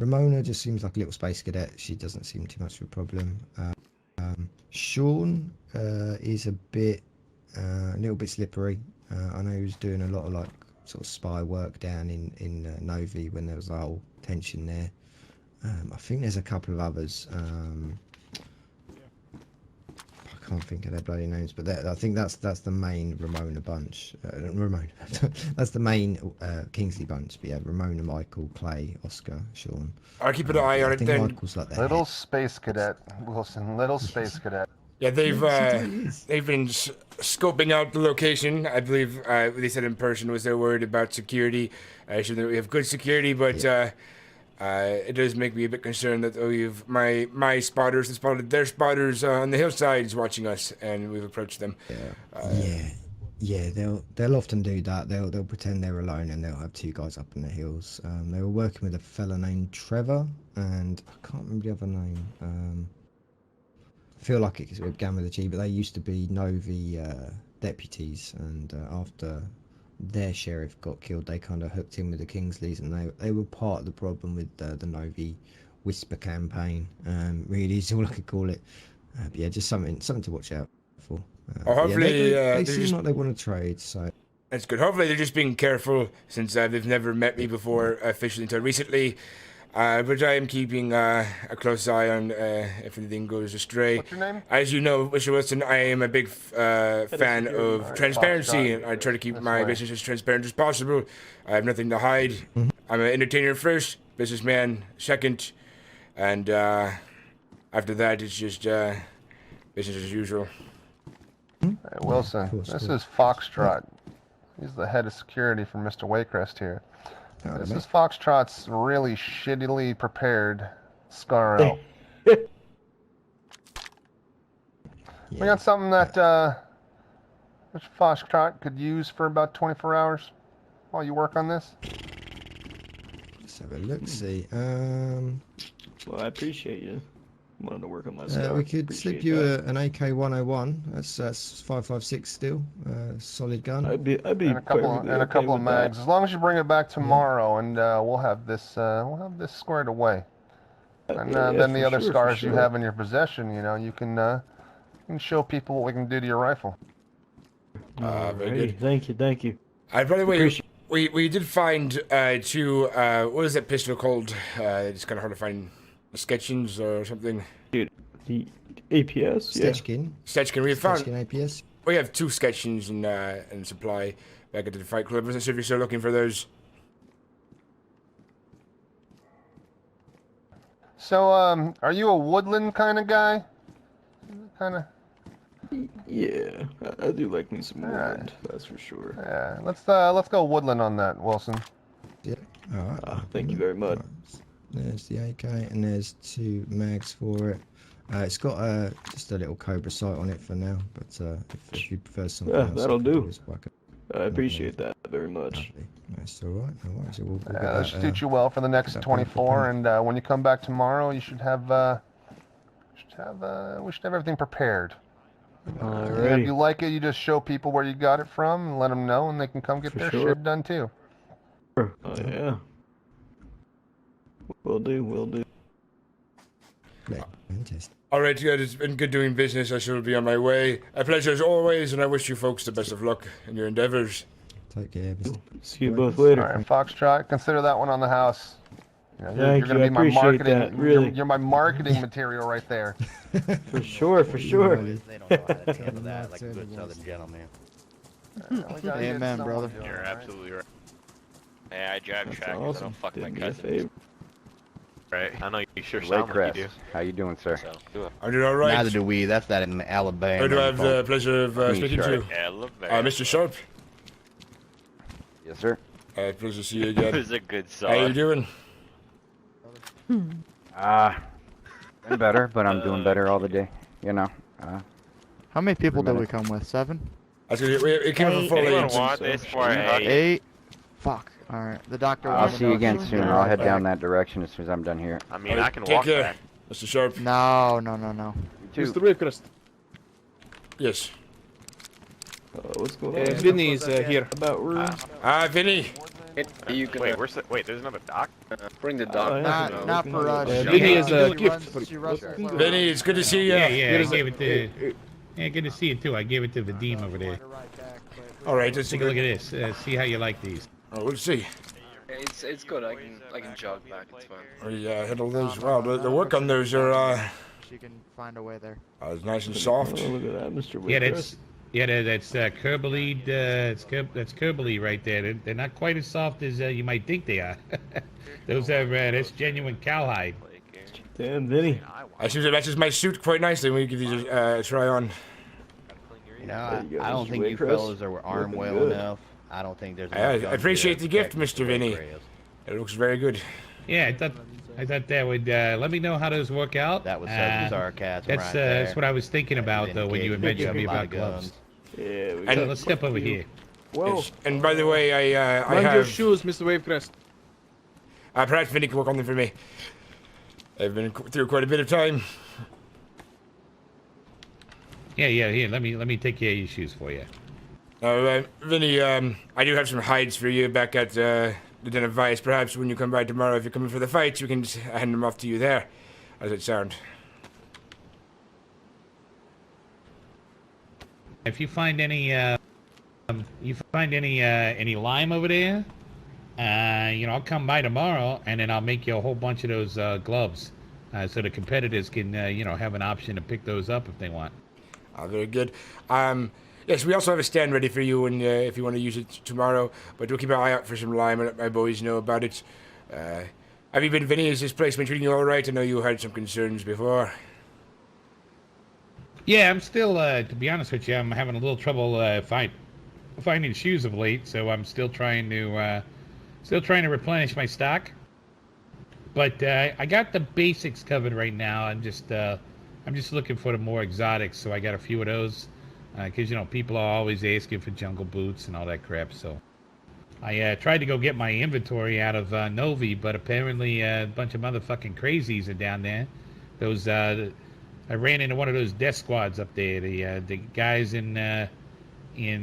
Ramona just seems like a little space cadet. She doesn't seem too much of a problem. Sean is a little bit slippery. I know he was doing a lot of like sort of spy work down in Novi when there was a whole tension there. I think there's a couple of others. I can't think of their bloody names, but I think that's the main Ramona bunch. Ramona, that's the main Kingsley bunch. But yeah, Ramona, Michael, Clay, Oscar, Sean. I'll keep an eye on it then. Michael's like little space cadet, Wilson. Little space cadet. Yeah, they've been scoping out the location. I believe they said in person was they're worried about security. I should know we have good security, but it does make me a bit concerned that we've my spotters have spotted their spotters on the hillsides watching us, and we've approached them. Yeah, they'll often do that. They'll pretend they're alone and they'll have 2 guys up in the hills. They were working with a fella named Trevor, and I can't remember the other name. I feel like it began with a G, but they used to be Novi deputies, and after their sheriff got killed, they kind of hooked in with the Kingsleys, and they were part of the problem with the Novi Whisper campaign. Really is all I could call it. But yeah, just something to watch out for. Hopefully, they seem like they want to trade, so that's good. Hopefully, they're just being careful since they've never met me before officially until recently. But I am keeping a close eye on if anything goes astray. What's your name? As you know, Mr. Wilson, I am a big fan of Alright, transparency, Foxtrot. and I try to keep This my way. business as transparent as possible. I have nothing to hide. I'm an entertainer first, businessman second, and after that, it's just business as usual. Hey, Wilson, this is Foxtrot. He's the head of security for Mr. Waycrest here. This is Foxtrot's really shittily prepared Scarro. We got something that Mr. Foxtrot could use for about 24 hours while you work on this. Let's have a look. See. Well, I appreciate you wanting to work on my stuff. We could slip you an AK-101. That's 5.56 still. Solid gun. I'd be And a couple of mags. As long as you bring it back tomorrow, and we'll have this squared away. And then the other scars you have in your possession, you know, you can show people what we can do to your rifle. Very good. Thank you. By the way, we did find two. What is that pistol called? It's kind of hard to find. Sketchins or something. Dude, the APS. Stechkin. Stechkin. We found. Stechkin APS. We have 2 Sketchins in supply back at the Fight Club. I wasn't sure if you're still looking for those. So, are you a woodland kind of guy? Kind of. Yeah, I do like me some woodland. That's for sure. Yeah, let's go woodland on that, Wilson. Yeah. All right. Thank you very much. There's the AK, and there's 2 mags for it. It's got just a little Cobra sight on it for now, but if you prefer something else, that'll do. I I appreciate that very much. That's all right. No worries. We'll get That that, should suit you well for the next 24, and when you come back tomorrow, you should have we should have everything prepared. And if you like it, you just show people where you got it from, and let them know, and they can come get their shit done too. Oh yeah. Will do. Fantastic. All right, good. It's been good doing business. I shall be on my way. A pleasure as always, and I wish you folks the best of luck in your endeavors. Take care. See you both later. All right, Foxtrot, consider that one on the house. You know, Thank you're gonna you. be I my appreciate marketing. that, really. You're my marketing material right there. For sure. They don't know how to handle that like a good Southern gentleman. Amen, brother. You're absolutely right. Yeah, I drive That's tractors. awesome. I don't fuck Did my me a cousins. favor. Right. I know you sure sound like you do. How you doing, sir? So, do it. I'm doing all right. Neither do we. That's that in Alabama. Who do I have the pleasure of speaking to? Mr. Sharp. Yes, sir. Pleasure to see you again. It was a good song. How you doing? Been better, but I'm doing better all the day. You know. How many people did we minutes. come with? 7? It came from 4 Anyone want this for 8? Fuck. Alright. The doctor I'll wants see you to again know. soon. I'll head down that direction as soon as I'm done here. I mean, I can Take walk care, back. Mr. Sharp. No. Mr. Waycrest. Yes. What's going on? Vinny's here. About room. Vinny. You can Wait, wait, there's another doc? bring the dog. Not for us. Vinny is a She gift. runs- she runs- Vinny, it's good to see you. Yeah, I gave it to. Yeah, good to see you too. I gave it to Vadim over there. All right, let's Take a look at this. See how you like these. Oh, we'll see. It's good. I can jog back. It's fine. We handle those well. The work on those are She can find a way there. nice and soft. Oh, look at that, Mr. Yeah, Waycrest. that's Kerbalid. That's Kerbalid right there. They're not quite as soft as you might think they are. Those are that's genuine cowhide. Damn, Vinny. I see that matches my suit quite nicely. When we give these a try on. You know, you go, I don't Mr. think you Waycrest. fellas are armed Looking well good. enough. I don't think there's. I enough guns appreciate here the to gift, protect Mr. Vinny. Waycrest. It looks very good. Yeah, I thought that would let me know how those work out. That was sarcasm That's right there. that's what I was thinking about though when you had mentioned me about gloves. Yeah, we So let's step over here. Whoa. And by the way, I Mind your have. shoes, Mr. Wavecrest. Perhaps Vinny can work on them for me. I've been through quite a bit of time. Yeah, here. Let me take care of your shoes for you. Vinny, I do have some hides for you back at the Den of Vice. Perhaps when you come by tomorrow, if you're coming for the fights, we can just hand them off to you there. How does it sound? If you find any lime over there, I'll come by tomorrow, and then I'll make you a whole bunch of those gloves, so the competitors can, have an option to pick those up if they want. Very good. Yes, we also have a stand ready for you, and if you want to use it tomorrow. But we'll keep an eye out for some lime and let my boys know about it. Have you been, Vinny? Has this place been treating you all right? I know you had some concerns before. Yeah, I'm still, to be honest with you, I'm having a little trouble finding shoes of late, so I'm still trying to replenish my stock. But I got the basics covered right now. I'm just looking for the more exotics, so I got a few of those. Because people are always asking for jungle boots and all that crap. So I tried to go get my inventory out of Novi, but apparently a bunch of motherfucking crazies are down there. Those I ran into one of those death squads up there. The guys in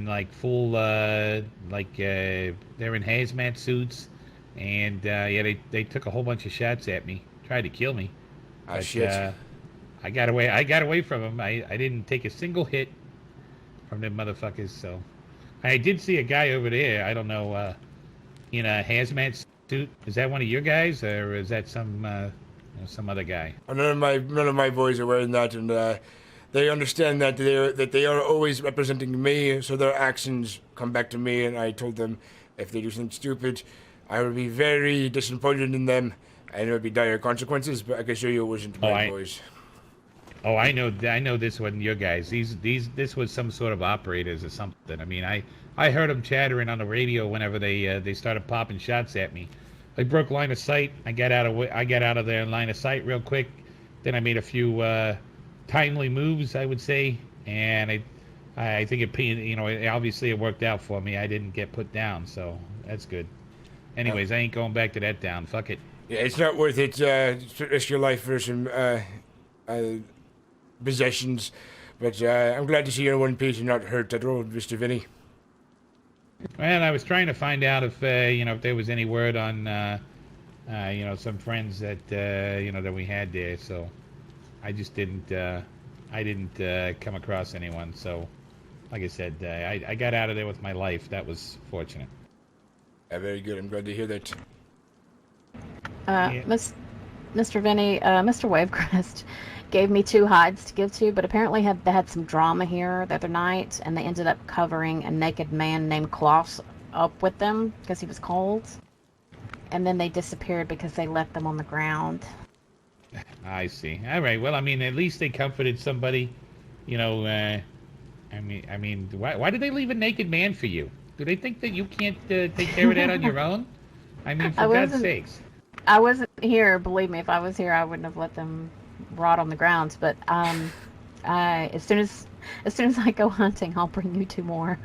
like full they're in hazmat suits, and they took a whole bunch of shots at me, tried to kill me. Shit. I got away from them. I didn't take a single hit from them motherfuckers. So I did see a guy over there. I don't know, in a hazmat suit. Is that one of your guys, or is that some other guy? None of my boys are wearing that, and they understand that they are always representing me, so their actions come back to me. And I told them if they do something stupid, I would be very disappointed in them, and it would be dire consequences. But I can assure you, it wasn't my boys. Oh, I know this wasn't your guys. This was some sort of operators or something. I mean, I heard them chattering on the radio whenever they started popping shots at me. I broke line of sight. I got out of their line of sight real quick. Then I made a few timely moves, I would say, and I think it obviously it worked out for me. I didn't get put down, so that's good. Anyways, I ain't going back to that down. Fuck it. Yeah, it's not worth it to risk your life for some possessions, but I'm glad to see you're in one piece and not hurt at all, Mr. Vinny. Well, I was trying to find out if if there was any word on some friends that that we had there. So I just didn't come across anyone. So like I said, I got out of there with my life. That was fortunate. Very good. I'm glad to hear that. Mr. Vinny, Mr. Wavecrest gave me 2 hides to give to, but apparently they had some drama here the other night, and they ended up covering a naked man named Klaus up with them because he was cold, and then they disappeared because they left them on the ground. I see. All right. Well, I mean, at least they comforted somebody. I mean, why did they leave a naked man for you? Do they think that you can't take care of that on your own? I mean, for God's sakes. I wasn't here. Believe me, if I was here, I wouldn't have let them rot on the ground. But as soon as I go hunting, I'll bring you 2 more.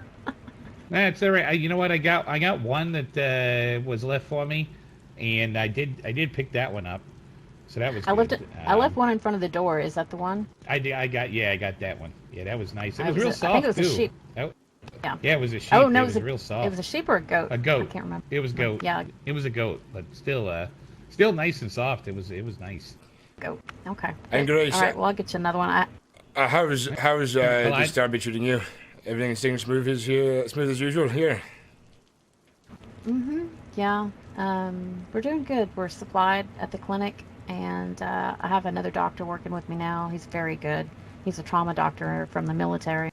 That's all right. You know what? I got one that was left for me, and I did pick that one up. So that was good. I left one in front of the door. Is that the one? I got that one. Yeah, that was nice. It was real soft I think it was too. a sheep. Oh. Yeah. Yeah, it was a sheep. Oh no, it was real soft. It was a sheep or a goat? A goat. I can't remember. It was goat. Yeah. It was a goat, but still nice and soft. It was nice. Goat. Okay. And Grace. All right. Well, I'll get you another one. How's this time be treating you? Everything staying smooth as usual here. Yeah. We're doing good. We're supplied at the clinic, and I have another doctor working with me now. He's very good. He's a trauma doctor from the military.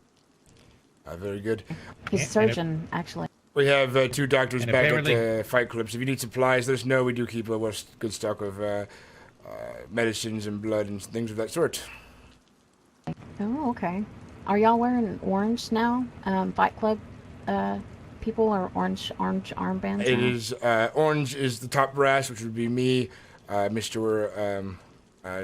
Very good. He's a surgeon, actually. We have 2 doctors And back apparently- at the Fight Club. So if you need supplies, let us know. We do keep a good stock of medicines and blood and things of that sort. Oh, okay. Are y'all wearing orange now? Fight Club people are orange armbands It now? is orange is the top brass, which would be me, Mr.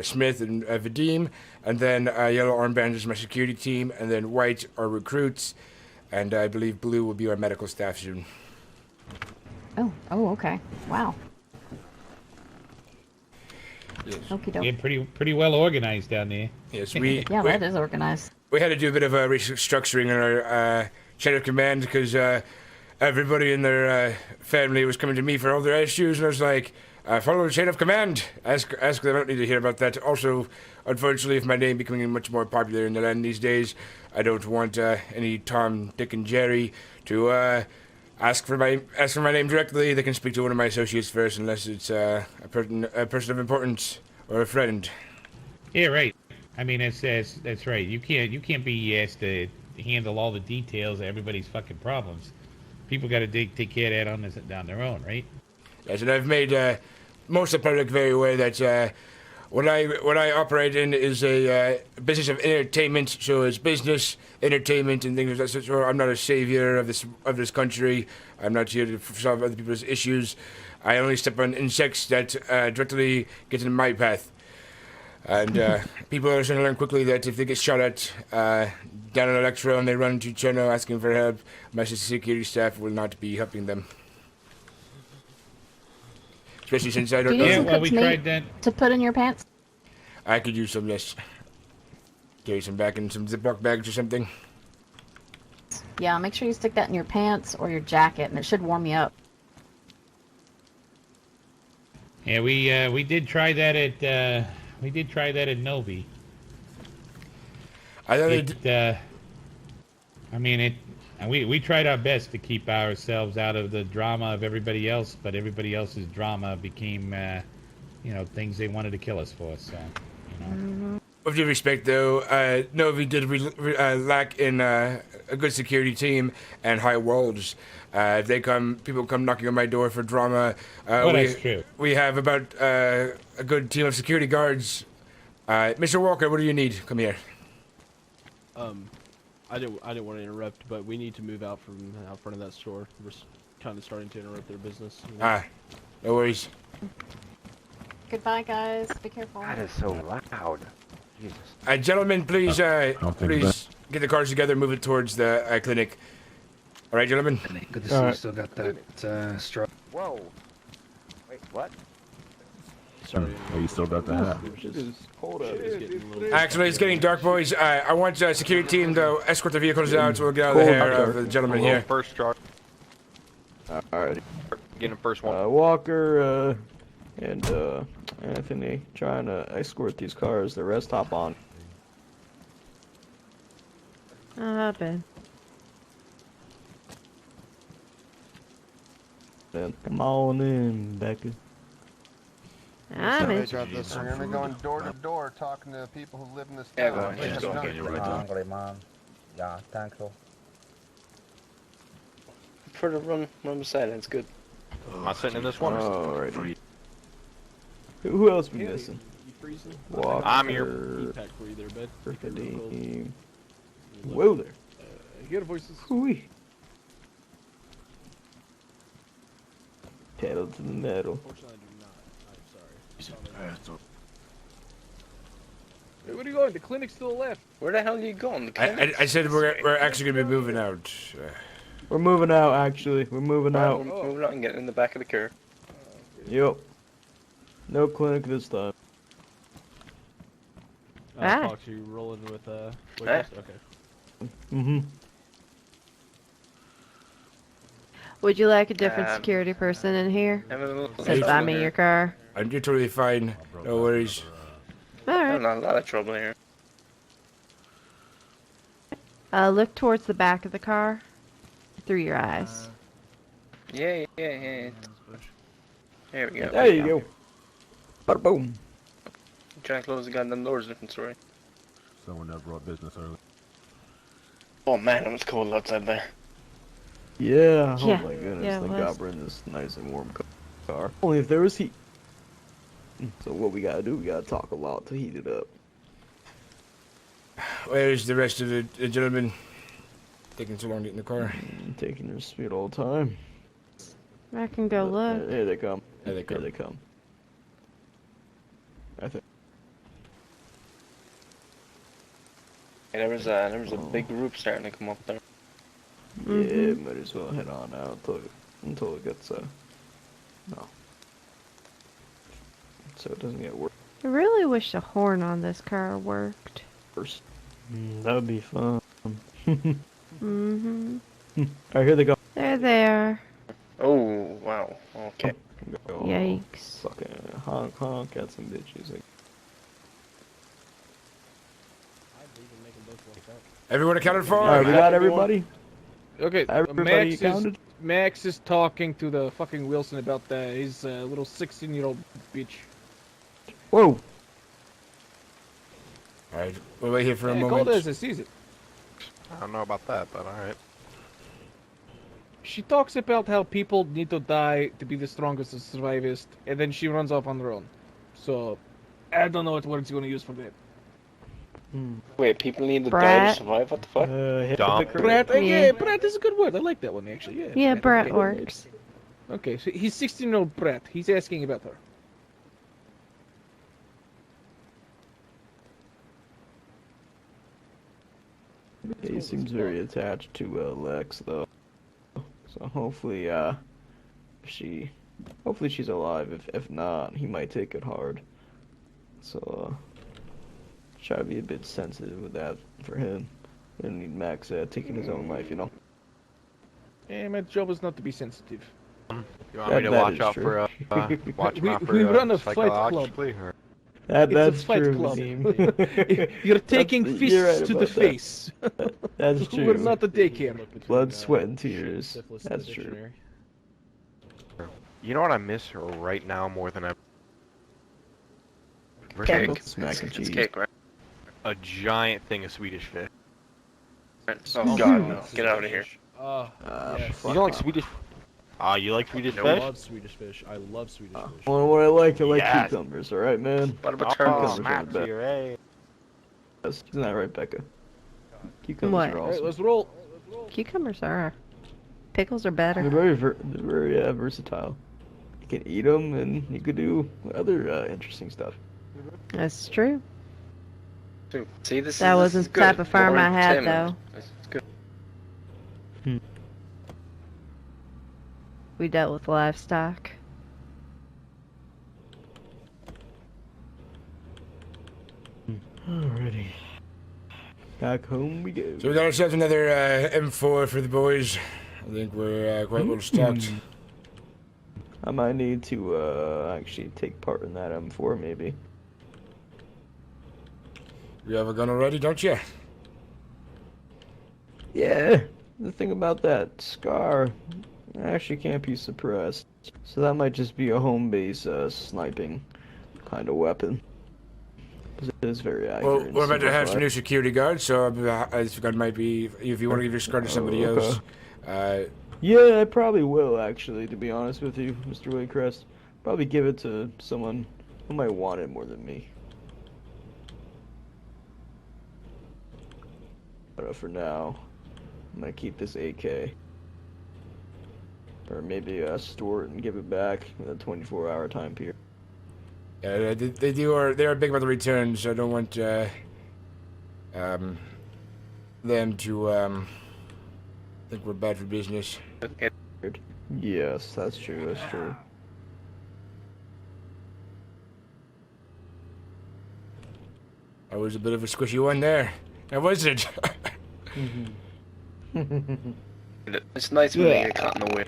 Smith, and Vadim, and then yellow armbands is my security team, and then white are recruits, and I believe blue will be our medical staff soon. Oh, okay. Wow. Yes. Okie doke. Yeah, pretty well organized down there. Yes, Yeah, that is organized. We had to do a bit of a restructuring in our chain of command because everybody in their family was coming to me for all their issues, and I was like, follow the chain of command. Ask them. I don't need to hear about that. Also, unfortunately, with my name becoming much more popular in the land these days, I don't want any Tom, Dick, and Jerry to Ask for my name directly. They can speak to one of my associates first, unless it's a person of importance or a friend. Yeah, right. I mean, that's right. You can't be asked to handle all the details of everybody's fucking problems. People got to take care of that on their own, right? Yes, and I've made most of the public very aware that what I operate in is a business of entertainment. So it's business, entertainment, and things of that sort. I'm not a savior of this country. I'm not here to solve other people's issues. I only step on insects that directly get in my path. And people are starting to learn quickly that if they get shot at down in Electro and they run to Cherno asking for help, my security staff will not be helping them. Especially since I don't know. Do you need some cooked meat to put in your pants? I could use some, yes. Carry some back in some Ziploc bags or something. Yeah, make sure you stick that in your pants or your jacket, and it should warm you up. Yeah, we did try that at Novi. We tried our best to keep ourselves out of the drama of everybody else, but everybody else's drama became, things they wanted to kill us for. So, With due respect, though, Novi did lack in a good security team and high walls. If people come knocking on my door for drama. That's true. We have about a good team of security guards. Mr. Walker, what do you need? Come here. I didn't want to interrupt, but we need to move out from out front of that store. We're kind of starting to interrupt their business. You know? No worries. Goodbye, guys. Be careful. That is so loud. Jesus. Gentlemen, please get the cars together and move it towards the clinic. All right, gentlemen. Good to see you still got that straw. Whoa. Wait, what? Sorry. Oh, you still got the hat. Actually, it's getting dark, boys. I want a security team to escort the vehicles out so we'll get out of the hair of the gentleman here. First charge. Alright. Getting first one. Walker, and Anthony trying to escort these cars. The rest hop on. Not bad. Then come on in, Becca. I'm in. We're gonna be going door to door talking to people who live in this Yeah, town. Mom. Yeah, thanks. For the run beside it, it's good. Am I sitting in this one? Alrighty. Who else we missing? Walker. I'm here. Kadeem. Whoa there. Get voices. Hooey. Pedal to the metal. Hey, where are you going? The clinic's to the left. Where the hell are you going? I said we're actually going to be moving out. We're moving out, actually. We're moving out. We're moving out and getting in the back of the car. Yep. No clinic this time. I thought you rolling with okay. Would you like a different security person in here? Since I'm in your car. You're totally fine. No worries. Alright. Not a lot of trouble here. Look towards the back of the car. Through your eyes. Yeah. There we go. There you go. Bada boom. Trying to close the goddamn doors, different story. Someone that brought business early. Oh man, it was cold outside there. Yeah. Oh Yeah. my goodness. Yeah, it Thank was. God we're in this nice and warm car. Only if there was heat. So what we gotta do, we gotta talk a lot to heat it up. Where's the rest of the gentlemen? Taking so long to get in the car. Taking their sweet old time. I can go look. Here they come. Here they come. Here they come. I think. Yeah, there was a big group starting to come up there. Yeah, might as well head on out until it gets no. So it doesn't get worse. I really wish the horn on this car worked. That would be fun. Mm-hmm. Alright, here they go. There they are. Oh wow. Okay. Yikes. Fucking honk at some bitches. Everyone accounted for? Alright, we got everybody. Okay, Everybody Max counted? Max is talking to the fucking Wilson about his little 16-year-old bitch. Whoa. Alright, we'll wait here for a moment. Cold as it sees it. I don't know about that, but alright. She talks about how people need to die to be the strongest and survivest, and then she runs off on her own. So, I don't know what words you're gonna use for that. Wait, people need to die Brat. to survive? What the fuck? Dumb. Brat, yeah, brat is a good word. I like that one, actually. Yeah, Yeah, brat okay. works. Okay, so he's 16-year-old brat. He's asking about her. He seems very attached to Lex, though. So hopefully, she's alive. If not, he might take it hard. So, try to be a bit sensitive with that for him. We don't need Max taking his own life, you know. Yeah, my job is not to be sensitive. You want me to watch out for watch him out for we run a fight club. psychologically, or- It's That's a fight true. club. Nadim. You're taking You're fists right to about the that. face. That's true. We're not a daycare. Blood, sweat, and tears. Syphilis in That's the true. dictionary. You know what I miss right now more than ever? Pickles. Mac and It's cheese. cake, right? A giant thing of Swedish fish. Oh god, no. Get out of here. Yes. You don't like Swedish? Ah, you like Swedish I fish? love Swedish fish. I love Swedish fish. Well, what I like Yes. cucumbers, alright, man? What about Oh, turtles? Matt, you're right. Isn't that right, Becca? Cucumbers What? are Alright, awesome. let's roll. Cucumbers are. Pickles are better. They're very versatile. You can eat them, and you could do other interesting stuff. That's true. See, this That is wasn't the good. type of farm More I had, entertainment. though. This is good. We dealt with livestock. Alrighty. Back home we go. So we got ourselves another M4 for the boys. I think we're quite well stocked. I might need to actually take part in that M4, maybe. You have a gun already, don't you? Yeah, the thing about that scar, actually can't be suppressed. So that might just be a home base sniping kind of weapon. 'Cause it is very accurate. Well, and we're about to have some simplified. new security guards, so this gun might be, if you want to give your scar to somebody else. Yeah, I probably will, actually, to be honest with you, Mr. Waycrest. Probably give it to someone who might want it more than me. But for now, I'm gonna keep this AK. Or maybe store it and give it back with a 24-hour time period. Yeah, they are big about the returns, so I don't want them to think we're bad for business. Yes, that's true, that's true. I was a bit of a squishy one there. Now was it? It's nice when you get caught in the way.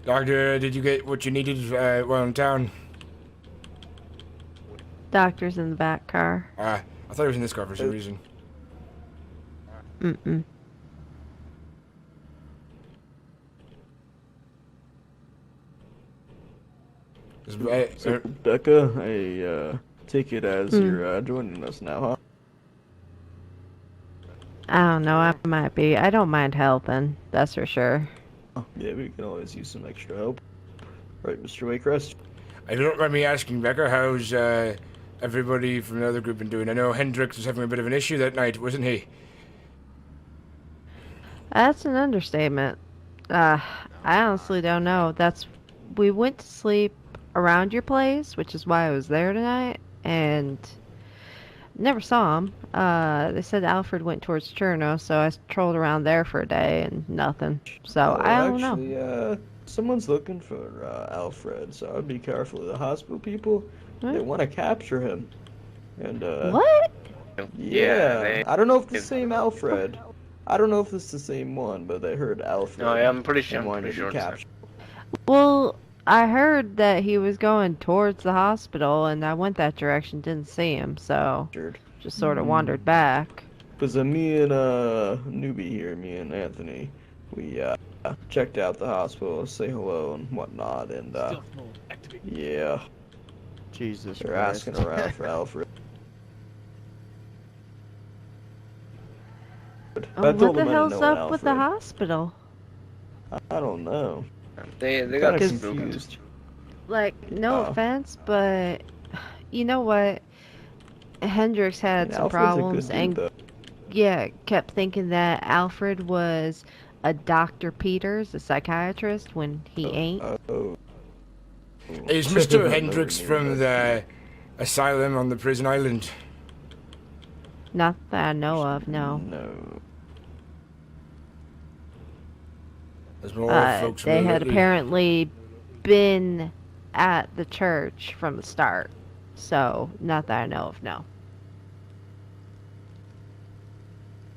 Doctor, did you get what you needed while in town? Doctor's in the back car. I thought he was in this car for some reason. Mm-mm. So, Becca, I take it as you're joining us now, huh? I don't know, I might be. I don't mind helping, that's for sure. Yeah, we can always use some extra help. Right, Mr. Waycrest? I don't mind me asking, Becca, how's everybody from the other group been doing? I know Hendrix was having a bit of an issue that night, wasn't he? That's an understatement. I honestly don't know. We went to sleep around your place, which is why I was there tonight, and never saw him. They said Alfred went towards Cherno, so I trolled around there for a day and nothing. So I don't know. Actually, someone's looking for Alfred, so I'd be careful. The hospital people, they want to capture him. And What? Yeah, I don't know if it's the same Alfred. I don't know if it's the same one, but they heard Alfred. No, yeah, I'm pretty sure. and I'm wanted pretty to sure. be It's captured. Well, I heard that he was going towards the hospital, and I went that direction, didn't see him, so just sort of wandered back. Because me and newbie here, me and Anthony, we checked out the hospital, say hello and whatnot, and Stealth mode activate. yeah, Jesus they're Christ. asking around for Alfred. Oh, I what told the them I didn't hell's know an up with the Alfred. hospital? I don't know. They I'm got kinda spooked. confused. Like, no Yeah. offense, but you know what? Hendrix had And some Alfred's a good problems dude, and though. yeah, kept thinking that Alfred was a Dr. Peters, a psychiatrist, when he ain't. Oh. Is Mr. Hendricks from the asylum on the prison island? Not that I know of, no. No. There's more folks from They the had lily. apparently been at the church from the start. So, not that I know of, no.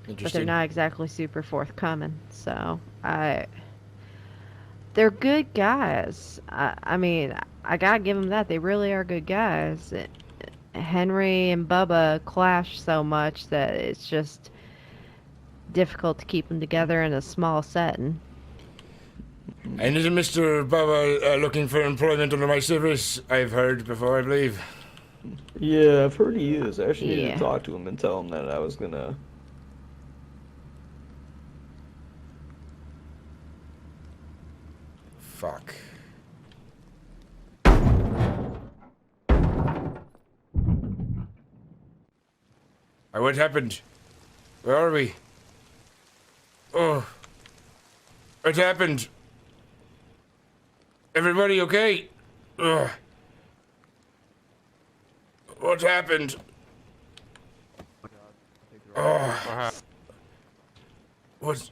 But they're Interesting. not exactly super forthcoming, so they're good guys. I mean, I gotta give them that. They really are good guys. Henry and Bubba clash so much that it's just difficult to keep them together in a small setting. And isn't Mr. Baba looking for employment under my service? I've heard before, I believe. Yeah, I've heard he is. I actually need Yeah. to talk to him and tell him that I was gonna. Fuck. What happened? Where are we? Oh. What happened? Everybody okay? Ugh. What happened? Oh. What's...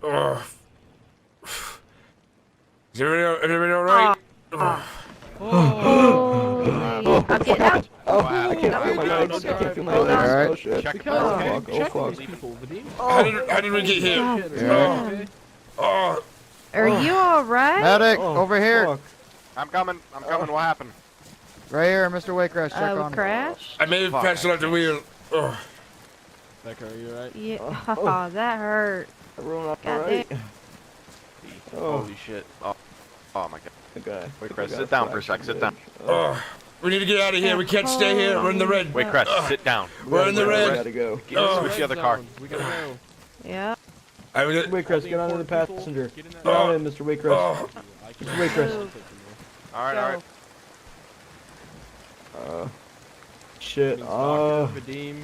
Oh. Is everybody alright? Oh, I'm getting out. I can't feel my legs. I can't feel my legs. Alright. Oh shit. Check Oh it. fuck. Oh fuck. How did we get here? God Yeah. damn. Oh. Are you alright? Medic, Oh, over here. fuck. I'm coming. What happened? Right here, Mr. Waycrest, check on him. Crash? I may have passed out the wheel. Oh. Becca, are you alright? Yeah. Oh, that hurt. Everyone God alright? Oh, Holy shit. Oh my god. the guy. Wait, the Chris, guy sit down for a flashed sec. Sit me. down. Oh. We need to get out of here. We can't stay here. We're in the red. Wait, Chris, sit down. We're in the We red. gotta go. Switch the other car. We gotta go. Yeah. I was. Waycrest, get on in the passenger. Get in that. Get on in, Mr. Waycrest. Oh. Mr. Waycrest. Alright. Shit. Doctor, Vadim,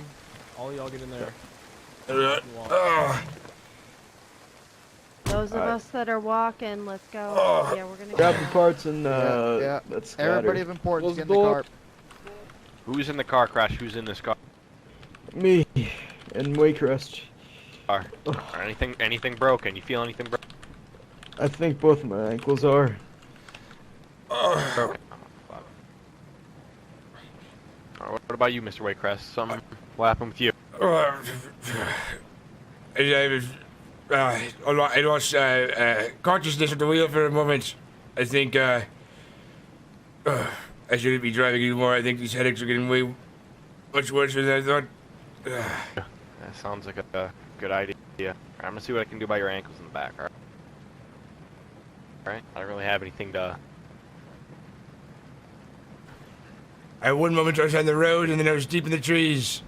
all y'all get in there. Those of Alright. us that are walking, let's go. Oh. Yeah, we're gonna Grab go. the parts and Yeah. let's scatter. Everybody of importance Close get in the the door. car. Who's in the car crash? Who's in this car? Me and Waycrest. Or anything broken? You feel anything broken? I think both of my ankles are. Broken. What about you, Mr. Waycrest? What happened with you? I lost consciousness at the wheel for a moment. I think I shouldn't be driving anymore. I think these headaches are getting way much worse than I thought. That sounds like a good idea. I'm gonna see what I can do about your ankles in the back. All right. I don't really have anything to. At one moment I was on the road, and then I was deep in the trees.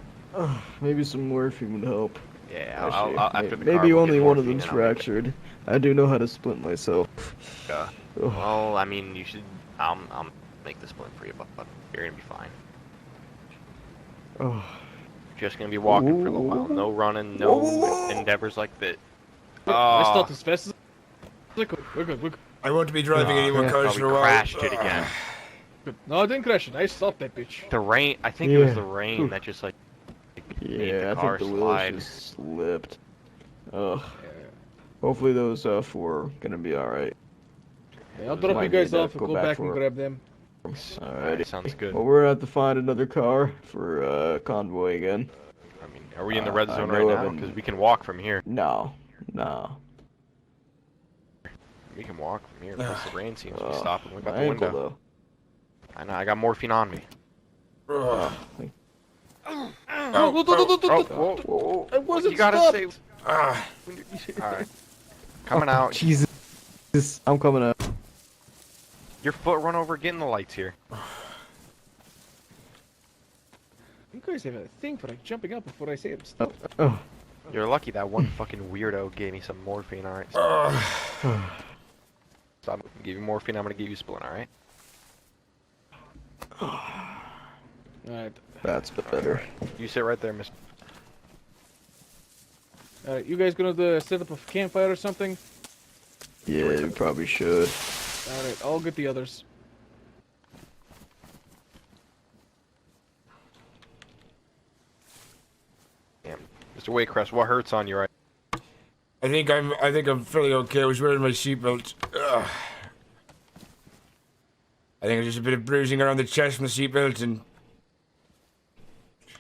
Maybe some morphine would help. Yeah, Actually, I'll after the car, maybe we'll only get one of morphine them's and I'll make it. fractured. I do know how to splint myself. Well, I mean, you should. I'll make the splint for you, but you're gonna be fine. Oh. Just gonna be walking for a little while. No running, no endeavors like that. I stopped as fast as. We're good. We're good. I won't be driving any more cars Probably for a while. crashed it again. Good. No, I didn't crash it. I stopped that bitch. The rain. I think it was the rain that just like made Yeah, the I car think the wheels slide. just slipped. Ugh. Hopefully those 4 are gonna be alright. Yeah, I'll drop Might you guys need to off and go go back back for and it. grab them. Alrighty. Sounds good. Well, we're gonna have to find another car for convoy again. I mean, are we in the red I zone know right of now? an- Because we can walk from here. No. We can walk from here. Plus the rain seems to be stopping. Look out My the ankle, window. I know. I got morphine on me. though. I wasn't You gotta stopped. say. All right. Coming out. Jesus, I'm coming up. Your foot run over getting the lights here. You guys have a thing for like jumping up before I say I'm stopped. Oh. You're lucky that one fucking weirdo gave me some morphine, alright? So I'm gonna give you morphine, I'm gonna give you Splint, alright? Alright. That's better. You sit right there, miss. Alright, you guys gonna set up a campfire or something? Yeah, we probably should. Alright, I'll get the others. Damn. Mr. Waycrest, what hurts on you right? I think I'm fairly okay. I was wearing my seatbelt. I think there's a bit of bruising around the chest from the seatbelt, and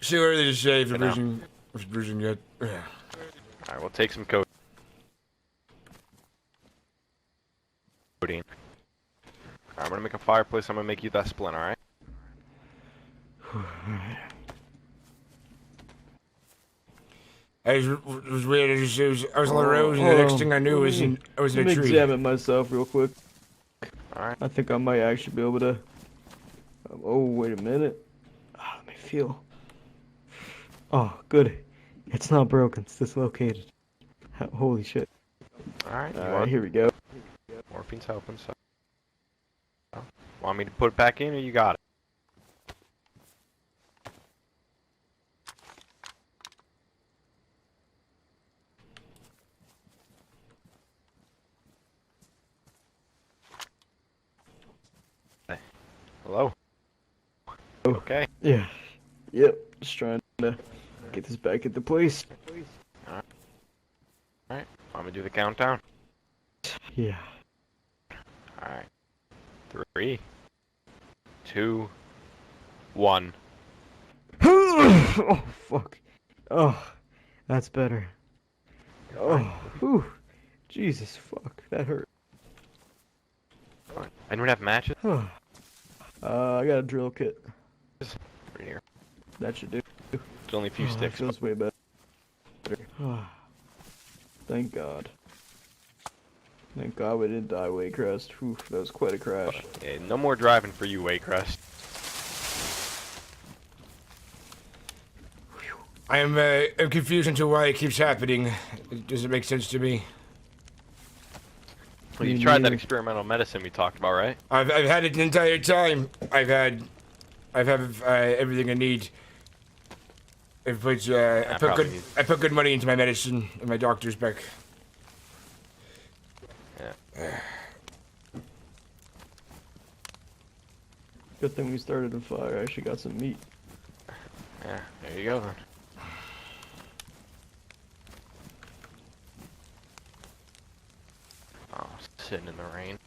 too early to say if it's bruising yet. Alright, we'll take some codeine. Alright, I'm gonna make a fireplace, I'm gonna make you that Splint, alright? I was weird. I was on the road, and the next thing I knew I was in a Let me tree. examine myself real quick. Alright. I think I might actually be able to. Oh, wait a minute. Let me feel. Oh, good. It's not broken. It's dislocated. Holy shit. Alright, here we go. Morphine's helping, so. Want me to put it back in, or you got it? Hello? Okay. Yeah. Yep. Just trying to get this back into place. Alright. Want me to do the countdown? Yeah. Alright. 3, 2, 1. Oh, fuck. Oh, that's better. Oh, whew. Jesus, fuck. That hurt. Anyone have matches? I got a drill kit. Right here. That should do. There's only a few sticks. Feels way better. Thank God. Thank God we didn't die, Waycrest. Whew, that was quite a crash. Yeah, no more driving for you, Waycrest. I'm confused into why it keeps happening. It doesn't make sense to me. Well, you tried that experimental medicine we talked about, right? I've had it the entire time. I've had everything I need. I put good money into my medicine and my doctor's back. Yeah. Good thing we started a fire. I actually got some meat. Yeah, there you go then. Oh, sitting in the rain.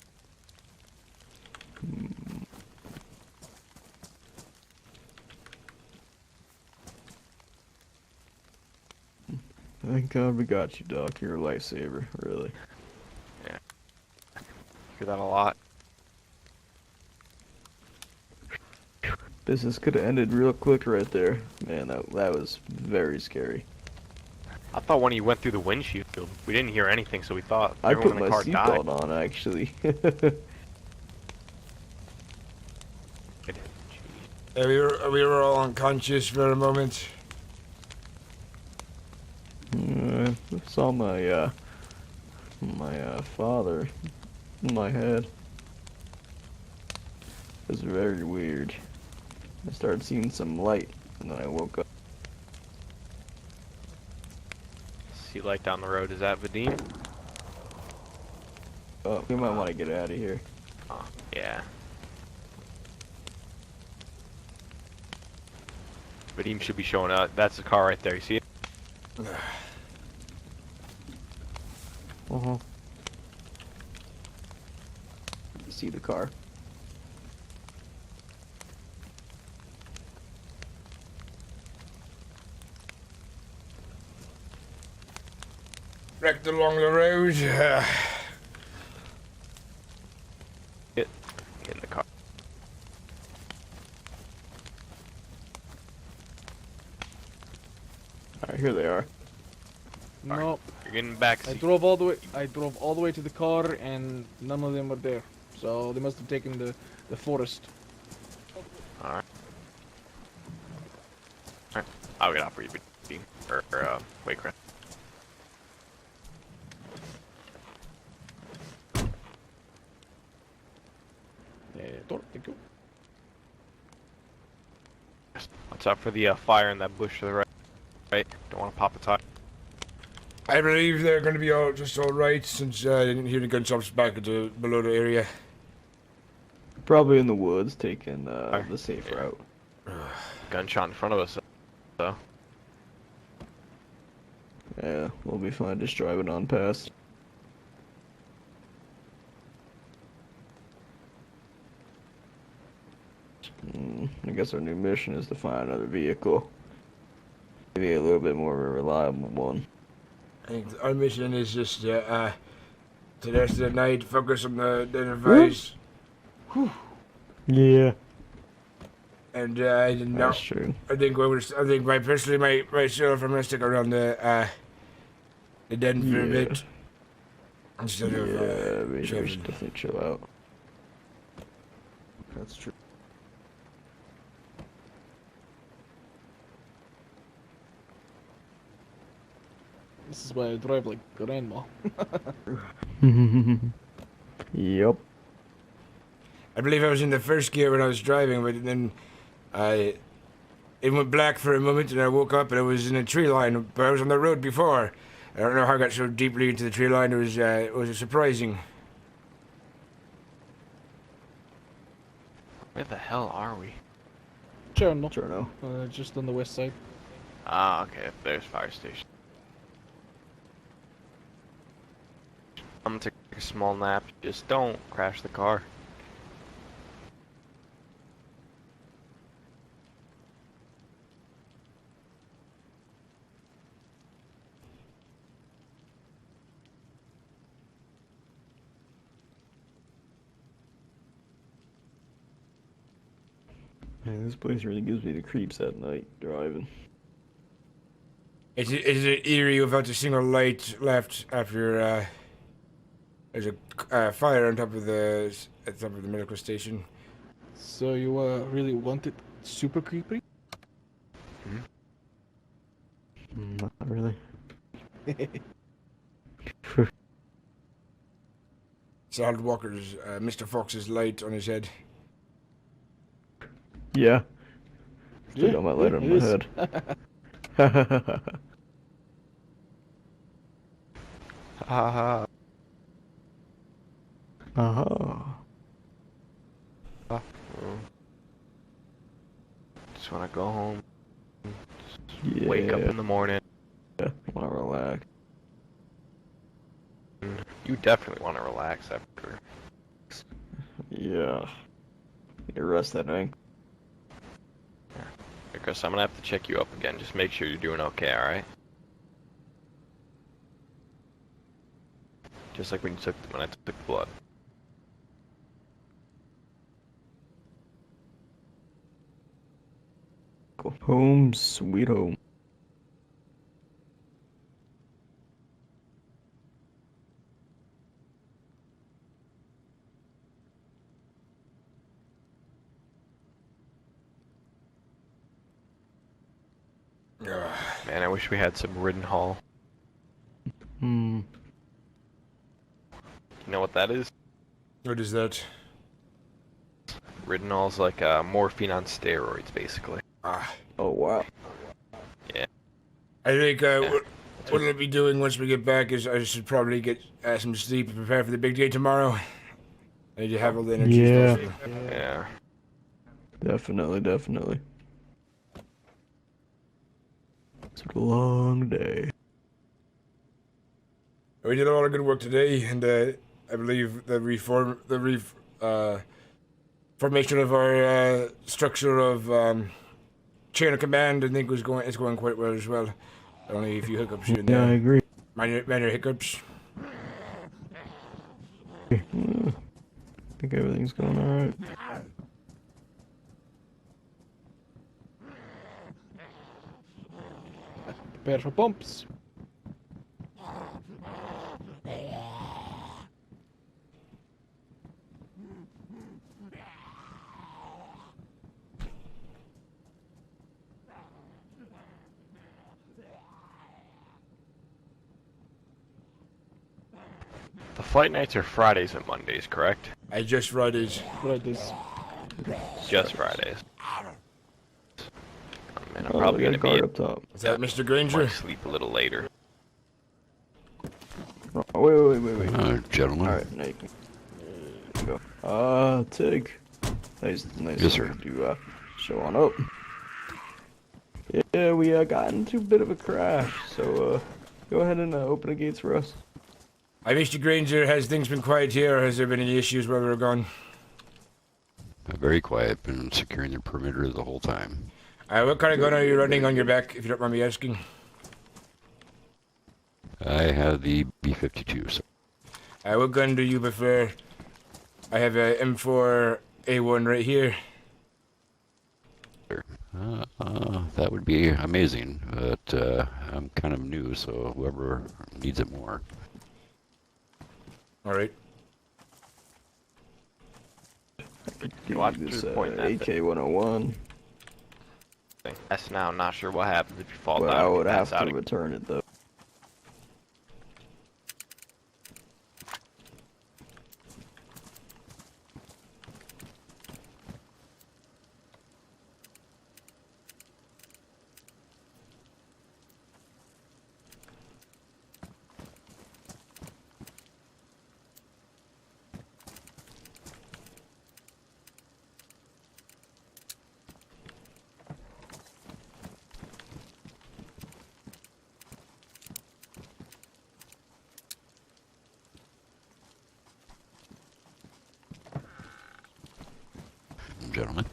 Thank God we got you, Doc. You're a lifesaver, really. Yeah. Hear that a lot. Business could have ended real quick right there. Man, that was very scary. I thought when he went through the windshield, we didn't hear anything, so we thought I everyone put in my the car died. seatbelt on, actually. We were all unconscious for a moment. I saw my father in my head. It was very weird. I started seeing some light, and then I woke up. See light down the road. Is that Vadim? Oh, we might want to get out of here. Oh, yeah. Vadim should be showing up. That's the car right there. You see it? See the car. Wrecked along the road. Get in the car. here they are. No. You're getting back. I drove all the way. I drove all the way to the car, and none of them were there. So they must have taken the forest. All right. All right. I'll get off for you, wait, Chris. Thank you. Watch out for the fire in that bush to the right. Right. Don't want to pop a tire. I believe they're going to be all right since I didn't hear the gunshots back at the below the area. Probably in the woods, taking the safe route. Gunshot in front of us, so. Yeah, we'll be fine just driving on past. I guess our new mission is to find another vehicle. Maybe a little bit more of a reliable one. I think our mission is just to the rest of the night focus on the device. Yeah. And I didn't know. That's true. I think myself, I'm gonna stick around the den for a bit. Instead of we should definitely chill out. That's true. This is why I drive like grandma. Yep. I believe I was in the first gear when I was driving, but then it went black for a moment, and I woke up and I was in a tree line. But I was on the road before. I don't know how I got so deeply into the tree line. It was surprising. Where the hell are we? Cherno. Just on the west side. Ah, okay. There's fire station. I'm gonna take a small nap. Just don't crash the car. Man, this place really gives me the creeps at night driving. Is it eerie without a single light left after there's a fire on top of the medical station? So you really want it super creepy? Not really. Solid Walker's Mr. Fox's light on his head. Yeah. Still got my light on my head. Haha. Just wanna go home. Just wake up in the morning. Yeah, wanna relax. You definitely wanna relax after. Yeah. Need to rest that night. Hey, Chris, I'm gonna have to check you up again. Just make sure you're doing okay, alright? Just like when I took the blood. Go home, sweet home. Man, I wish we had some Riddenhall. You know what that is? What is that? Riddenhall's like morphine on steroids, basically. Oh, wow. Yeah. I think what I'll be doing once we get back is I should probably get some sleep and prepare for the big day tomorrow. I need to have all the energy. Yeah. Yeah. Definitely. It's a long day. We did a lot of good work today, and I believe the formation of our structure of chain of command, I think is going quite well as well. Only a few hiccups here and there. Yeah, I agree. Minor hiccups. I think everything's going alright. Prepare for bumps. The fight nights are Fridays and Mondays, correct? I just Fridays. Fridays. Just Fridays. Man, I'm Oh, probably we got gonna a be. guard up top. Is that Mr. Granger? Might sleep a little later. Oh, wait. Gentlemen. Alright, now you can go. Tig. Nice Yes, sir. of you show on up. Yeah, we got into a bit of a crash, so go ahead and open the gates for us. Hi, Mr. Granger. Has things been quiet here, or has there been any issues where we're gone? Very quiet. Been securing the perimeter the whole time. What kind of gun are you running on your back, if you don't mind me asking? I have the B-52, sir. What gun do you prefer? I have a M4A1 right here. That would be amazing, but I'm kind of new, so whoever needs it more. Alright. Watch This through point that AK-101. thing. That's now. Not sure what happens if you fall Well, down. I and would pass have out to again. return it though. Gentlemen.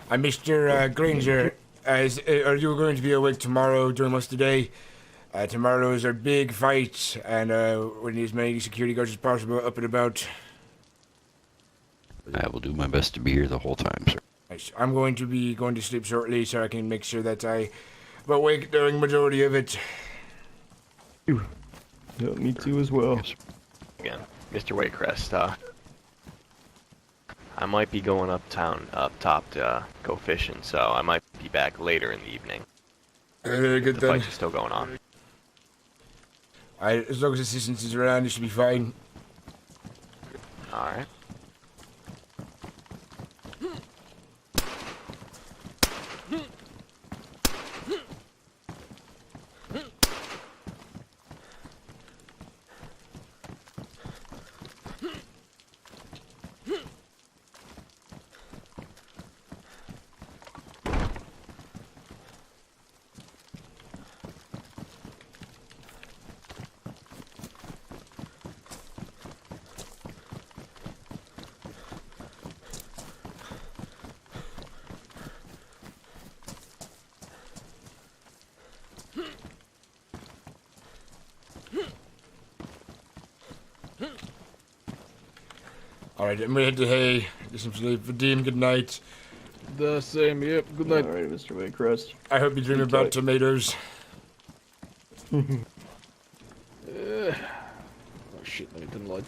Mr. Granger, are you going to be awake tomorrow during most of the day? Tomorrow is our big fight, and we need as many security guards as possible up and about. I will do my best to be here the whole time, sir. Nice. I'm going to be going to sleep shortly, so I can make sure that I'm awake during majority of it. Yeah, me too as well. Again, Mr. Waycrest. I might be going up top to go fishing, so I might be back later in the evening. Very good The then. fights are still going on. As long as assistance is around, it should be fine. Alright. Alright, I'm gonna head to hay. Get some sleep. Vadim, good night. The same, yep. Good night. Alright, Mr. Waycrest. I hope you dream Sleep about tight. tomatoes. Oh shit, no, it didn't load.